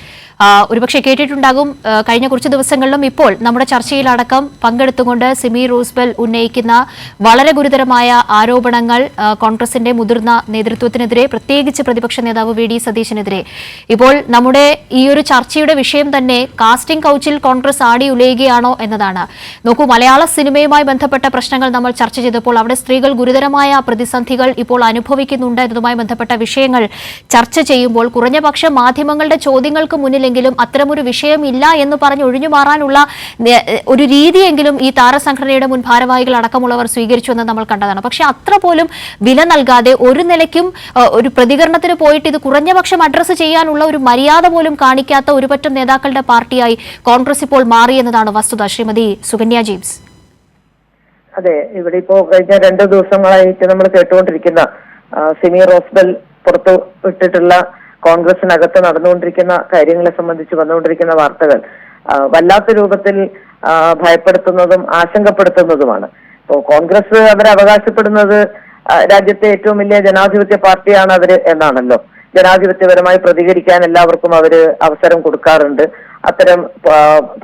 ഒരുപക്ഷെ കേട്ടിട്ടുണ്ടാകും, കഴിഞ്ഞ കുറച്ച് ദിവസങ്ങളിലും ഇപ്പോൾ നമ്മുടെ ചർച്ചയിലടക്കം പങ്കെടുത്തുകൊണ്ട് സിമി റോസ്ബെൽ ഉന്നയിക്കുന്ന വളരെ ഗുരുതരമായ ആരോപണങ്ങൾ കോൺഗ്രസിന്റെ മുതിർന്ന നേതൃത്വത്തിനെതിരെ, പ്രത്യേകിച്ച് പ്രതിപക്ഷ നേതാവ് VD സതീശനെതിരെ. ഇപ്പോൾ നമ്മുടെ ഈ ഒരു ചർച്ചയുടെ വിഷയം തന്നെ കാസ്റ്റിംഗ് കൗച്ചിൽ കോൺഗ്രസ് ആടി ഉലയുകയാണോ എന്നതാണ്. നോക്കൂ, മലയാള സിനിമയുമായി ബന്ധപ്പെട്ട പ്രശ്നങ്ങൾ നമ്മൾ ചർച്ച ചെയ്തപ്പോൾ അവിടെ സ്ത്രീകൾ ഗുരുതരമായ പ്രതിസന്ധികൾ ഇപ്പോൾ അനുഭവിക്കുന്നുണ്ട് എന്നതുമായി ബന്ധപ്പെട്ട വിഷയങ്ങൾ ചർച്ച ചെയ്യുമ്പോൾ കുറഞ്ഞപക്ഷം മാധ്യമങ്ങളുടെ ചോദ്യങ്ങൾക്ക് മുന്നിലെങ്കിലും അത്തരമൊരു വിഷയമില്ല എന്ന് പറഞ്ഞ് ഒഴിഞ്ഞു മാറാനുള്ള ഒരു രീതിയെങ്കിലും ഈ താരസംഘടനയുടെ മുൻ ഭാരവാഹികൾ അടക്കമുള്ളവർ സ്വീകരിച്ചു എന്ന് നമ്മൾ കണ്ടതാണ്. പക്ഷെ അത്ര പോലും വില നൽകാതെ ഒരു നിലയ്ക്കും ഒരു പ്രതികരണത്തിന് പോയിട്ട് ഇത് കുറഞ്ഞപക്ഷം അഡ്രസ്സ് ചെയ്യാനുള്ള ഒരു മര്യാദ പോലും കാണിക്കാത്ത ഒരുപറ്റം നേതാക്കളുടെ പാർട്ടിയായി കോൺഗ്രസ് ഇപ്പോൾ മാറി എന്നതാണ് വസ്തുത. ശ്രീമതി സുകന്യ ജെയിംസ്. അതെ, ഇവിടെ ഇപ്പോ കഴിഞ്ഞ 2 ദിവസങ്ങളായിട്ട് നമ്മൾ കേട്ടുകൊണ്ടിരിക്കുന്ന സിമി റോസ്ബെൽ പുറത്തു വിട്ടിട്ടുള്ള കോൺഗ്രസിനകത്ത് നടന്നുകൊണ്ടിരിക്കുന്ന കാര്യങ്ങളെ സംബന്ധിച്ച് വന്നുകൊണ്ടിരിക്കുന്ന വാർത്തകൾ വല്ലാത്ത രൂപത്തിൽ ഭയപ്പെടുത്തുന്നതും ആശങ്കപ്പെടുത്തുന്നതുമാണ്. ഇപ്പോ കോൺഗ്രസ് അവരെ അവകാശപ്പെടുന്നത് രാജ്യത്തെ ഏറ്റവും വലിയ ജനാധിപത്യ പാർട്ടിയാണ് അവര് എന്നാണല്ലോ. ജനാധിപത്യപരമായി പ്രതികരിക്കാൻ എല്ലാവർക്കും അവര് അവസരം കൊടുക്കാറുണ്ട്. അത്തരം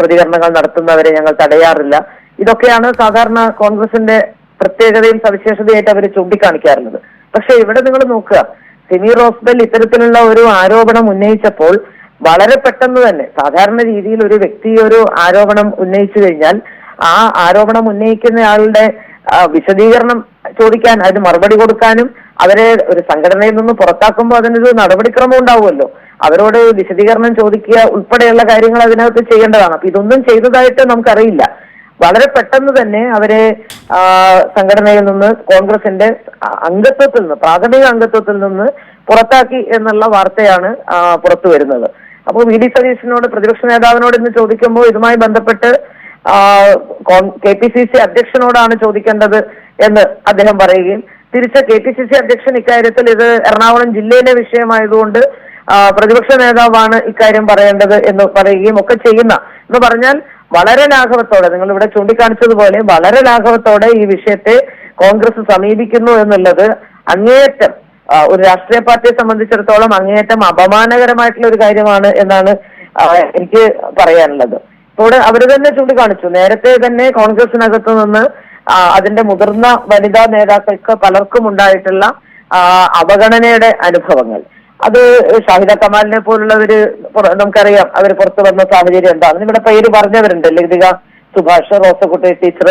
പ്രതികരണങ്ങൾ നടത്തുന്നവരെ ഞങ്ങൾ തടയാറില്ല. ഇതൊക്കെയാണ് സാധാരണ കോൺഗ്രസിന്റെ പ്രത്യേകതയും സവിശേഷതയായിട്ട് അവർ ചൂണ്ടിക്കാണിക്കാറുള്ളത്. പക്ഷെ ഇവിടെ നിങ്ങൾ നോക്കുക, സിമി റോസ്ബെൽ ഇത്തരത്തിലുള്ള ഒരു ആരോപണം ഉന്നയിച്ചപ്പോൾ വളരെ പെട്ടെന്ന് തന്നെ, സാധാരണ രീതിയിൽ ഒരു വ്യക്തി ഒരു ആരോപണം ഉന്നയിച്ചു കഴിഞ്ഞാൽ ആ ആരോപണം ഉന്നയിക്കുന്നയാളുടെ വിശദീകരണം ചോദിക്കാൻ, അതിന് മറുപടി കൊടുക്കാനും, അവരെ ഒരു സംഘടനയിൽ നിന്ന് പുറത്താക്കുമ്പോൾ അതിനൊരു നടപടിക്രമം ഉണ്ടാവുമല്ലോ. അവരോട് വിശദീകരണം ചോദിക്കുക ഉൾപ്പെടെയുള്ള കാര്യങ്ങൾ അതിനകത്ത് ചെയ്യേണ്ടതാണ്. അപ്പൊ ഇതൊന്നും ചെയ്തതായിട്ട് നമുക്കറിയില്ല. വളരെ പെട്ടെന്ന് തന്നെ അവരെ സംഘടനയിൽ നിന്ന്, കോൺഗ്രസിന്റെ അംഗത്വത്തിൽ നിന്ന്, പ്രാഥമിക അംഗത്വത്തിൽ നിന്ന് പുറത്താക്കി എന്നുള്ള വാർത്തയാണ് പുറത്തു വരുന്നത്. അപ്പോൾ VD സതീശനോട്, പ്രതിപക്ഷ നേതാവിനോട് ഇന്ന് ചോദിക്കുമ്പോൾ ഇതുമായി ബന്ധപ്പെട്ട് KPCC അധ്യക്ഷനോടാണ് ചോദിക്കേണ്ടത് എന്ന് അദ്ദേഹം പറയുകയും തിരിച്ച് KPCC അധ്യക്ഷൻ ഇക്കാര്യത്തിൽ ഇത് എറണാകുളം ജില്ലയിലെ വിഷയമായതുകൊണ്ട് പ്രതിപക്ഷ നേതാവാണ് ഇക്കാര്യം പറയേണ്ടത് എന്ന് പറയുകയും ഒക്കെ ചെയ്യുന്ന, എന്ന് പറഞ്ഞാൽ വളരെ ലാഘവത്തോടെ, നിങ്ങൾ ഇവിടെ ചൂണ്ടിക്കാണിച്ചതുപോലെ വളരെ ലാഘവത്തോടെ ഈ വിഷയത്തെ കോൺഗ്രസ് സമീപിക്കുന്നു എന്നുള്ളത് അങ്ങേയറ്റം ഒരു രാഷ്ട്രീയ പാർട്ടിയെ സംബന്ധിച്ചിടത്തോളം അങ്ങേയറ്റം അപമാനകരമായിട്ടുള്ള ഒരു കാര്യമാണ് എന്നാണ് എനിക്ക് പറയാനുള്ളത്. ഇപ്പോൾ അവർ തന്നെ ചൂണ്ടിക്കാണിച്ചു, നേരത്തെ തന്നെ കോൺഗ്രസിനകത്ത് നിന്ന് അതിന്റെ മുതിർന്ന വനിതാ നേതാക്കൾക്ക് പലർക്കും ഉണ്ടായിട്ടുള്ള അവഗണനയുടെ അനുഭവങ്ങൾ. അത് ഷാഹിദ കമാലിനെ പോലുള്ളവര് നമുക്കറിയാം, അവർ പുറത്തു വന്ന സാഹചര്യം എന്താണ്. ഇവിടെ പേര് പറഞ്ഞവരുണ്ട്, ലതിക സുഭാഷ്, റോസക്കുട്ടി ടീച്ചർ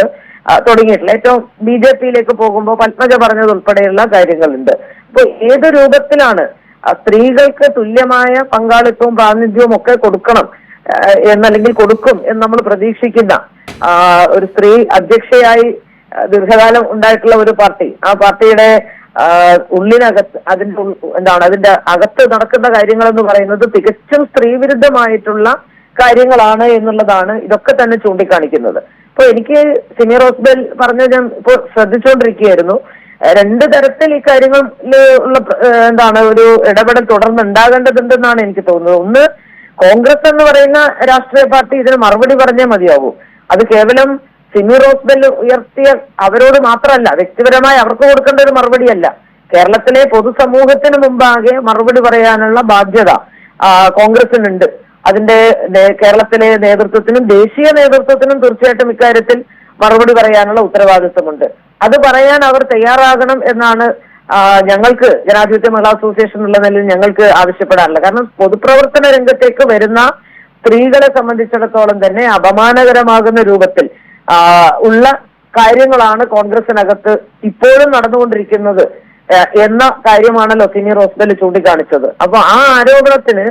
തുടങ്ങിയിട്ടുള്ള ഏറ്റവും BJP-യിലേക്ക് പോകുമ്പോൾ പത്മജ പറഞ്ഞതുൾപ്പെടെയുള്ള കാര്യങ്ങളുണ്ട്. അപ്പൊ ഏത് രൂപത്തിലാണ് സ്ത്രീകൾക്ക് തുല്യമായ പങ്കാളിത്തവും പ്രാതിനിധ്യവും ഒക്കെ കൊടുക്കണം എന്നല്ലെങ്കിൽ കൊടുക്കും എന്ന് നമ്മൾ പ്രതീക്ഷിക്കുന്ന ഒരു സ്ത്രീ അധ്യക്ഷയായി ദീർഘകാലം ഉണ്ടായിട്ടുള്ള ഒരു പാർട്ടി, ആ പാർട്ടിയുടെ ഉള്ളിനകത്ത് അതിന്റെ അകത്ത് നടക്കുന്ന കാര്യങ്ങൾ എന്ന് പറയുന്നത് തികച്ചും സ്ത്രീവിരുദ്ധമായിട്ടുള്ള കാര്യങ്ങളാണ് എന്നുള്ളതാണ് ഇതൊക്കെ തന്നെ ചൂണ്ടിക്കാണിക്കുന്നത്. അപ്പൊ എനിക്ക് സിമി റോസ്ബെൽ പറഞ്ഞ ഞാൻ ഇപ്പോൾ ശ്രദ്ധിച്ചുകൊണ്ടിരിക്കുകയായിരുന്നു. രണ്ട് തരത്തിൽ ഈ കാര്യങ്ങളിൽ ഉള്ള ഒരു ഇടപെടൽ തുടർന്ന് ഉണ്ടാകേണ്ടതുണ്ടെന്നാണ് എനിക്ക് തോന്നുന്നത്. ഒന്ന്, കോൺഗ്രസ് എന്ന് പറയുന്ന രാഷ്ട്രീയ പാർട്ടി ഇതിന് മറുപടി പറഞ്ഞേ മതിയാവൂ. അത് കേവലം സിമി റോസ്ബെൽ ഉയർത്തിയ അവരോട് മാത്രമല്ല, വ്യക്തിപരമായി അവർക്ക് കൊടുക്കേണ്ട ഒരു മറുപടിയല്ല, കേരളത്തിലെ പൊതുസമൂഹത്തിന് മുമ്പാകെ മറുപടി പറയാനുള്ള ബാധ്യത കോൺഗ്രസിനുണ്ട്. അതിന്റെ കേരളത്തിലെ നേതൃത്വത്തിനും ദേശീയ നേതൃത്വത്തിനും തീർച്ചയായിട്ടും ഇക്കാര്യത്തിൽ മറുപടി പറയാനുള്ള ഉത്തരവാദിത്വമുണ്ട്. അത് പറയാൻ അവർ തയ്യാറാകണം എന്നാണ് ഞങ്ങൾക്ക് ജനാധിപത്യ മഹിളാ അസോസിയേഷൻ എന്നുള്ള നിലയിൽ ഞങ്ങൾക്ക് ആവശ്യപ്പെടാനുള്ളത്. കാരണം പൊതുപ്രവർത്തന രംഗത്തേക്ക് വരുന്ന സ്ത്രീകളെ സംബന്ധിച്ചിടത്തോളം തന്നെ അപമാനകരമാകുന്ന രൂപത്തിൽ ഉള്ള കാര്യങ്ങളാണ് കോൺഗ്രസിനകത്ത് ഇപ്പോഴും നടന്നുകൊണ്ടിരിക്കുന്നത് എന്ന കാര്യമാണല്ലോ സിമി റോസ്ബെൽ ചൂണ്ടിക്കാണിച്ചത്. അപ്പൊ ആ ആരോപണത്തിന്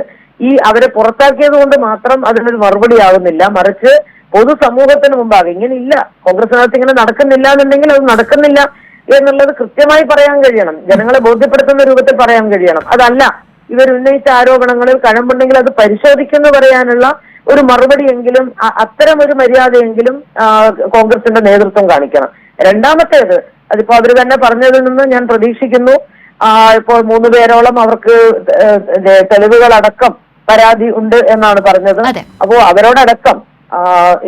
അവരെ പുറത്താക്കിയത് കൊണ്ട് മാത്രം അതിനൊരു മറുപടി ആവുന്നില്ല, മറിച്ച് പൊതുസമൂഹത്തിന് മുമ്പാകെ ഇങ്ങനെ ഇല്ല, കോൺഗ്രസിനകത്ത് ഇങ്ങനെ നടക്കുന്നില്ല എന്നുണ്ടെങ്കിൽ അത് നടക്കുന്നില്ല എന്നുള്ളത് കൃത്യമായി പറയാൻ കഴിയണം, ജനങ്ങളെ ബോധ്യപ്പെടുത്തുന്ന രൂപത്തിൽ പറയാൻ കഴിയണം. അതല്ല, ഇവർ ഉന്നയിച്ച ആരോപണങ്ങളിൽ കഴമ്പുണ്ടെങ്കിൽ അത് പരിശോധിക്കുന്നു പറയാനുള്ള ഒരു മറുപടിയെങ്കിലും, അത്തരം ഒരു മര്യാദയെങ്കിലും കോൺഗ്രസിന്റെ നേതൃത്വം കാണിക്കണം. രണ്ടാമത്തേത്, അതിപ്പോ അവർ തന്നെ പറഞ്ഞതിൽ നിന്ന് ഞാൻ പ്രതീക്ഷിക്കുന്നു, ഇപ്പോൾ 3 പേരോളം അവർക്ക് തെളിവുകളടക്കം പരാതി ഉണ്ട് എന്നാണ് പറഞ്ഞത്. അപ്പോ അവരോടടക്കം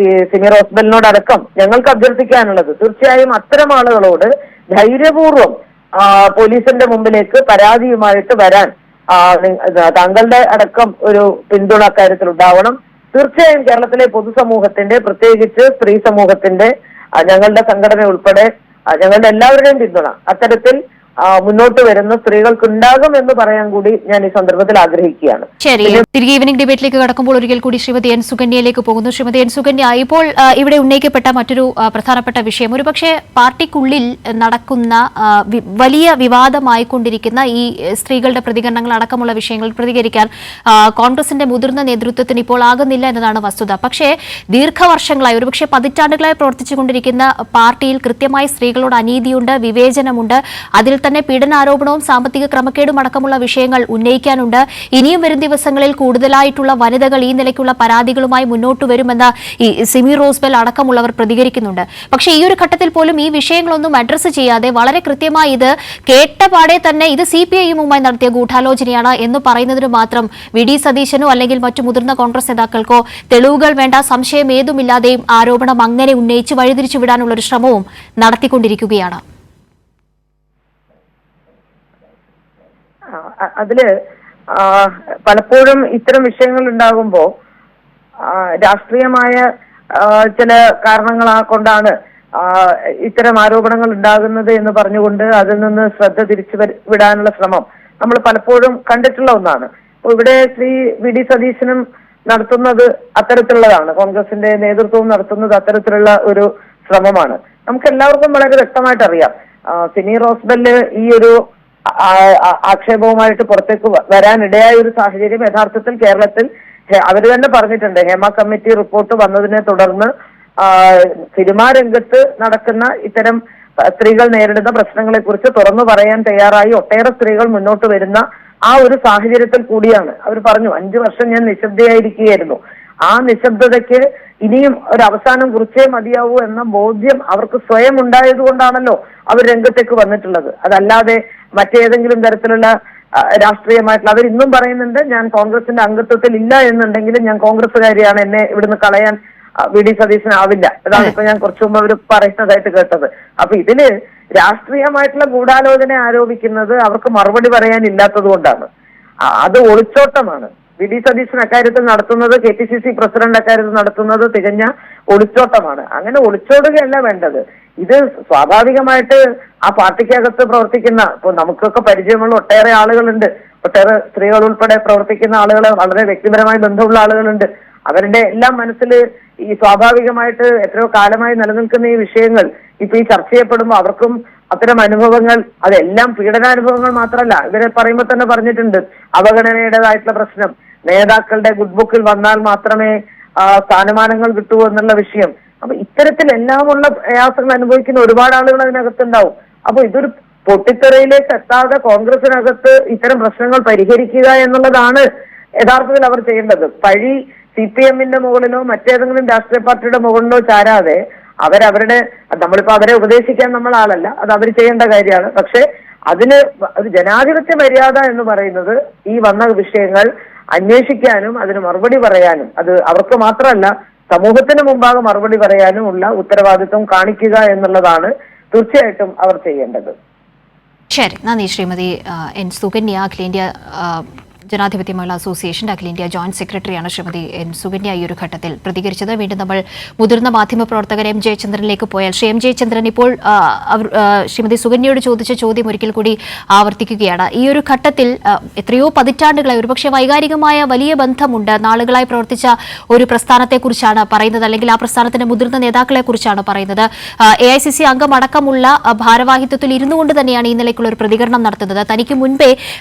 ഈ സിമി റോസ്ബെലിനോടടക്കം ഞങ്ങൾക്ക് അഭ്യർത്ഥിക്കാനുള്ളത്, തീർച്ചയായും അത്തരം ആളുകളോട് ധൈര്യപൂർവ്വം പോലീസിന്റെ മുമ്പിലേക്ക് പരാതിയുമായിട്ട് വരാൻ താങ്കളുടെ അടക്കം ഒരു പിന്തുണ അക്കാര്യത്തിൽ ഉണ്ടാവണം. തീർച്ചയായും കേരളത്തിലെ പൊതുസമൂഹത്തിന്റെ, പ്രത്യേകിച്ച് സ്ത്രീ സമൂഹത്തിന്റെ, ഞങ്ങളുടെ സംഘടന ഉൾപ്പെടെ ഞങ്ങളുടെ എല്ലാവരുടെയും പിന്തുണ അത്തരത്തിൽ മുന്നോട്ട് വരുന്ന സ്ത്രീകൾക്കുണ്ടാകും എന്ന് പറയാൻ കൂടി ഞാൻ ഈ സന്ദർഭത്തിൽ ആഗ്രഹിക്കുകയാണ്. ശരി, തിരികെ ഈവനിംഗ് ഡിബേറ്റിലേക്ക് കടക്കുമ്പോൾ ഒരിക്കൽ കൂടി ശ്രീമതി എൻ സുകന്യയിലേക്ക് പോകുന്നു. ശ്രീമതി എൻ സുകന്യ, ഇപ്പോൾ ഇവിടെ ഉന്നയിക്കപ്പെട്ട മറ്റൊരു പ്രധാനപ്പെട്ട വിഷയം, ഒരുപക്ഷെ പാർട്ടിക്കുള്ളിൽ നടക്കുന്ന വലിയ വിവാദമായിക്കൊണ്ടിരിക്കുന്ന ഈ സ്ത്രീകളുടെ പ്രതികരണങ്ങൾ അടക്കമുള്ള വിഷയങ്ങളിൽ പ്രതികരിക്കാൻ കോൺഗ്രസിന്റെ മുതിർന്ന നേതൃത്വത്തിന് ഇപ്പോൾ ആകുന്നില്ല എന്നതാണ് വസ്തുത. പക്ഷേ ദീർഘവർഷങ്ങളായി, ഒരുപക്ഷെ പതിറ്റാണ്ടുകളായി പ്രവർത്തിച്ചുകൊണ്ടിരിക്കുന്ന പാർട്ടിയിൽ കൃത്യമായി സ്ത്രീകളോട് അനീതിയുണ്ട്, വിവേചനമുണ്ട്, അതിൽ തന്നെ പീഡനാരോപണവും സാമ്പത്തിക ക്രമക്കേടും അടക്കമുള്ള വിഷയങ്ങൾ ഉന്നയിക്കാനുണ്ട്. ഇനിയും വരും ദിവസങ്ങളിൽ കൂടുതലായിട്ടുള്ള വനിതകൾ ഈ നിലയ്ക്കുള്ള പരാതികളുമായി മുന്നോട്ട് വരുമെന്ന് ഈ സിമി റോസ്ബെൽ അടക്കമുള്ളവർ പ്രതികരിക്കുന്നുണ്ട്. പക്ഷേ ഈ ഒരു ഘട്ടത്തിൽ പോലും ഈ വിഷയങ്ങളൊന്നും അഡ്രസ്സ് ചെയ്യാതെ വളരെ കൃത്യമായി ഇത് കേട്ടപാടെ തന്നെ ഇത് CPIയുമായി നടത്തിയ ഗൂഢാലോചനയാണ് എന്ന് പറയുന്നതിന് മാത്രം VD സതീശനോ അല്ലെങ്കിൽ മറ്റു മുതിർന്ന കോൺഗ്രസ് നേതാക്കൾക്കോ തെളിവുകൾ വേണ്ട, സംശയം ഏതുമില്ലാതെയും ആരോപണം അങ്ങനെ ഉന്നയിച്ച് വഴിതിരിച്ചു വിടാനുള്ള ഒരു ശ്രമവും നടത്തിക്കൊണ്ടിരിക്കുകയാണ്. അതില് പലപ്പോഴും ഇത്തരം വിഷയങ്ങൾ ഉണ്ടാകുമ്പോൾ രാഷ്ട്രീയമായ ചില കാരണങ്ങൾ കൊണ്ടാണ് ഇത്തരം ആരോപണങ്ങൾ ഉണ്ടാകുന്നത് എന്ന് പറഞ്ഞുകൊണ്ട് അതിൽ നിന്ന് ശ്രദ്ധ തിരിച്ചു വിടാനുള്ള ശ്രമം നമ്മൾ പലപ്പോഴും കണ്ടിട്ടുള്ള ഒന്നാണ്. ഇവിടെ ശ്രീ VD സതീശനും നടത്തുന്നത് അത്തരത്തിലുള്ളതാണ്, കോൺഗ്രസിന്റെ നേതൃത്വവും നടത്തുന്നത് അത്തരത്തിലുള്ള ഒരു ശ്രമമാണ്. നമുക്ക് എല്ലാവർക്കും വളരെ വ്യക്തമായിട്ട് അറിയാം, സിമി റോസ്ബെല് ഈ ഒരു ആക്ഷേപവുമായിട്ട് പുറത്തേക്ക് വരാനിടയായ ഒരു സാഹചര്യം യഥാർത്ഥത്തിൽ കേരളത്തിൽ അവർ തന്നെ പറഞ്ഞിട്ടുണ്ട്. ഹേമ കമ്മിറ്റി റിപ്പോർട്ട് വന്നതിനെ തുടർന്ന് സിനിമാ രംഗത്ത് നടക്കുന്ന ഇത്തരം സ്ത്രീകൾ നേരിടുന്ന പ്രശ്നങ്ങളെ കുറിച്ച് തുറന്നു പറയാൻ തയ്യാറായി ഒട്ടേറെ സ്ത്രീകൾ മുന്നോട്ട് വരുന്ന ആ ഒരു സാഹചര്യത്തിൽ കൂടിയാണ് അവർ പറഞ്ഞു, 5 വർഷം ഞാൻ നിശബ്ദയായിരിക്കുകയായിരുന്നു, ആ നിശബ്ദതയ്ക്ക് ഇനിയും ഒരു അവസാനം കുറിച്ചേ മതിയാവൂ എന്ന ബോധ്യം അവർക്ക് സ്വയം ഉണ്ടായതുകൊണ്ടാണല്ലോ അവർ രംഗത്തേക്ക് വന്നിട്ടുള്ളത്. അതല്ലാതെ മറ്റേതെങ്കിലും തരത്തിലുള്ള രാഷ്ട്രീയമായിട്ടുള്ള, അവർ ഇന്നും പറയുന്നുണ്ട് ഞാൻ കോൺഗ്രസിന്റെ അംഗത്വത്തിൽ ഇല്ല എന്നുണ്ടെങ്കിലും ഞാൻ കോൺഗ്രസ്സുകാരിയാണ്, എന്നെ ഇവിടുന്ന് കളയാൻ വി ഡി സതീശനാവില്ല. അതാണ് ഇപ്പൊ ഞാൻ കുറച്ചു മുമ്പ് അവർ പറയുന്നതായിട്ട് കേട്ടത്. അപ്പൊ ഇതില് രാഷ്ട്രീയമായിട്ടുള്ള ഗൂഢാലോചന ആരോപിക്കുന്നത് അവർക്ക് മറുപടി പറയാനില്ലാത്തത് കൊണ്ടാണ്. അത് ഒളിച്ചോട്ടമാണ്. വി ഡി സതീശൻ അക്കാര്യത്തിൽ നടത്തുന്നത്, KPCC പ്രസിഡന്റ് അക്കാര്യത്തിൽ നടത്തുന്നത് തികഞ്ഞ ഒളിച്ചോട്ടമാണ്. അങ്ങനെ ഒളിച്ചോടുകയല്ല വേണ്ടത്. ഇത് സ്വാഭാവികമായിട്ട് ആ പാർട്ടിക്കകത്ത് പ്രവർത്തിക്കുന്ന, ഇപ്പൊ നമുക്കൊക്കെ പരിചയമുള്ള ഒട്ടേറെ ആളുകളുണ്ട്, ഒട്ടേറെ സ്ത്രീകൾ ഉൾപ്പെടെ പ്രവർത്തിക്കുന്ന ആളുകൾ, വളരെ വ്യക്തിപരമായി ബന്ധമുള്ള ആളുകളുണ്ട്. അവരുടെ എല്ലാം മനസ്സിൽ ഈ സ്വാഭാവികമായിട്ട് എത്രയോ കാലമായി നിലനിൽക്കുന്ന ഈ വിഷയങ്ങൾ ഇപ്പൊ ഈ ചർച്ച ചെയ്യപ്പെടുമ്പോൾ അവർക്കും അത്തരം അനുഭവങ്ങൾ, അതെല്ലാം പീഡനാനുഭവങ്ങൾ മാത്രമല്ല, ഇവരെ പറയുമ്പോൾ തന്നെ പറഞ്ഞിട്ടുണ്ട് അവഗണനയുടേതായിട്ടുള്ള പ്രശ്നം, നേതാക്കളുടെ ഗുഡ് ബുക്കിൽ വന്നാൽ മാത്രമേ സ്ഥാനമാനങ്ങൾ കിട്ടൂ എന്നുള്ള വിഷയം. അപ്പൊ ഇത്തരത്തിലെല്ലാമുള്ള പ്രയാസങ്ങൾ അനുഭവിക്കുന്ന ഒരുപാട് ആളുകൾ അതിനകത്തുണ്ടാവും. അപ്പൊ ഇതൊരു പൊട്ടിത്തെറിയിലേക്ക് എത്താതെ കോൺഗ്രസിനകത്ത് ഇത്തരം പ്രശ്നങ്ങൾ പരിഹരിക്കുക എന്നുള്ളതാണ് യഥാർത്ഥത്തിൽ അവർ ചെയ്യേണ്ടത്. പഴി CPM-ന്റെ മുകളിലോ മറ്റേതെങ്കിലും രാഷ്ട്രീയ പാർട്ടിയുടെ മുകളിലോ ചാരാതെ അവരവരുടെ, നമ്മളിപ്പോ അവരെ ഉപദേശിക്കാൻ നമ്മൾ ആളല്ല, അത് അവർ ചെയ്യേണ്ട കാര്യമാണ്. പക്ഷെ അതിന് ഒരു ജനാധിപത്യ മര്യാദ എന്ന് പറയുന്നത് ഈ വന്ന വിഷയങ്ങൾ അന്വേഷിക്കാനും അതിന് മറുപടി പറയാനും, അത് അവർക്ക് മാത്രമല്ല സമൂഹത്തിന് മുമ്പാകെ മറുപടി പറയാനും ഉള്ള ഉത്തരവാദിത്വം കാണിക്കുക എന്നുള്ളതാണ് തീർച്ചയായിട്ടും അവർ ചെയ്യേണ്ടത്. ശരി, നന്ദി. ശ്രീമതി N. സുകന്യ, അഖിലേന്ത്യാ ജനാധിപത്യ മഹിളാ അസോസിയേഷന്റെ അഖിലേന്ത്യാ ജോയിന്റ് സെക്രട്ടറിയാണ് ശ്രീമതി N. സുകന്യ ഈ ഒരു ഘട്ടത്തിൽ പ്രതികരിച്ചത്. വീണ്ടും നമ്മൾ മുതിർന്ന മാധ്യമപ്രവർത്തകർ M. ജയചന്ദ്രനിലേക്ക് പോയാൽ, ശ്രീ M. ജയചന്ദ്രൻ, ഇപ്പോൾ ശ്രീമതി സുകന്യയോട് ചോദിച്ച ചോദ്യം ഒരിക്കൽ കൂടി ആവർത്തിക്കുകയാണ്. ഈ ഒരു ഘട്ടത്തിൽ എത്രയോ പതിറ്റാണ്ടുകളായി, ഒരുപക്ഷെ വൈകാരികമായ വലിയ ബന്ധമുണ്ട്, നാളുകളായി പ്രവർത്തിച്ച ഒരു പ്രസ്ഥാനത്തെക്കുറിച്ചാണ് പറയുന്നത്, അല്ലെങ്കിൽ ആ പ്രസ്ഥാനത്തിന്റെ മുതിർന്ന നേതാക്കളെ കുറിച്ചാണ് പറയുന്നത്. AICC അംഗമടക്കമുള്ള ഭാരവാഹിത്വത്തിൽ ഇരുന്നു കൊണ്ട് തന്നെയാണ് ഈ നിലയ്ക്കുള്ള ഒരു പ്രതികരണം നടത്തുന്നത്. തനിക്ക് മുൻപേ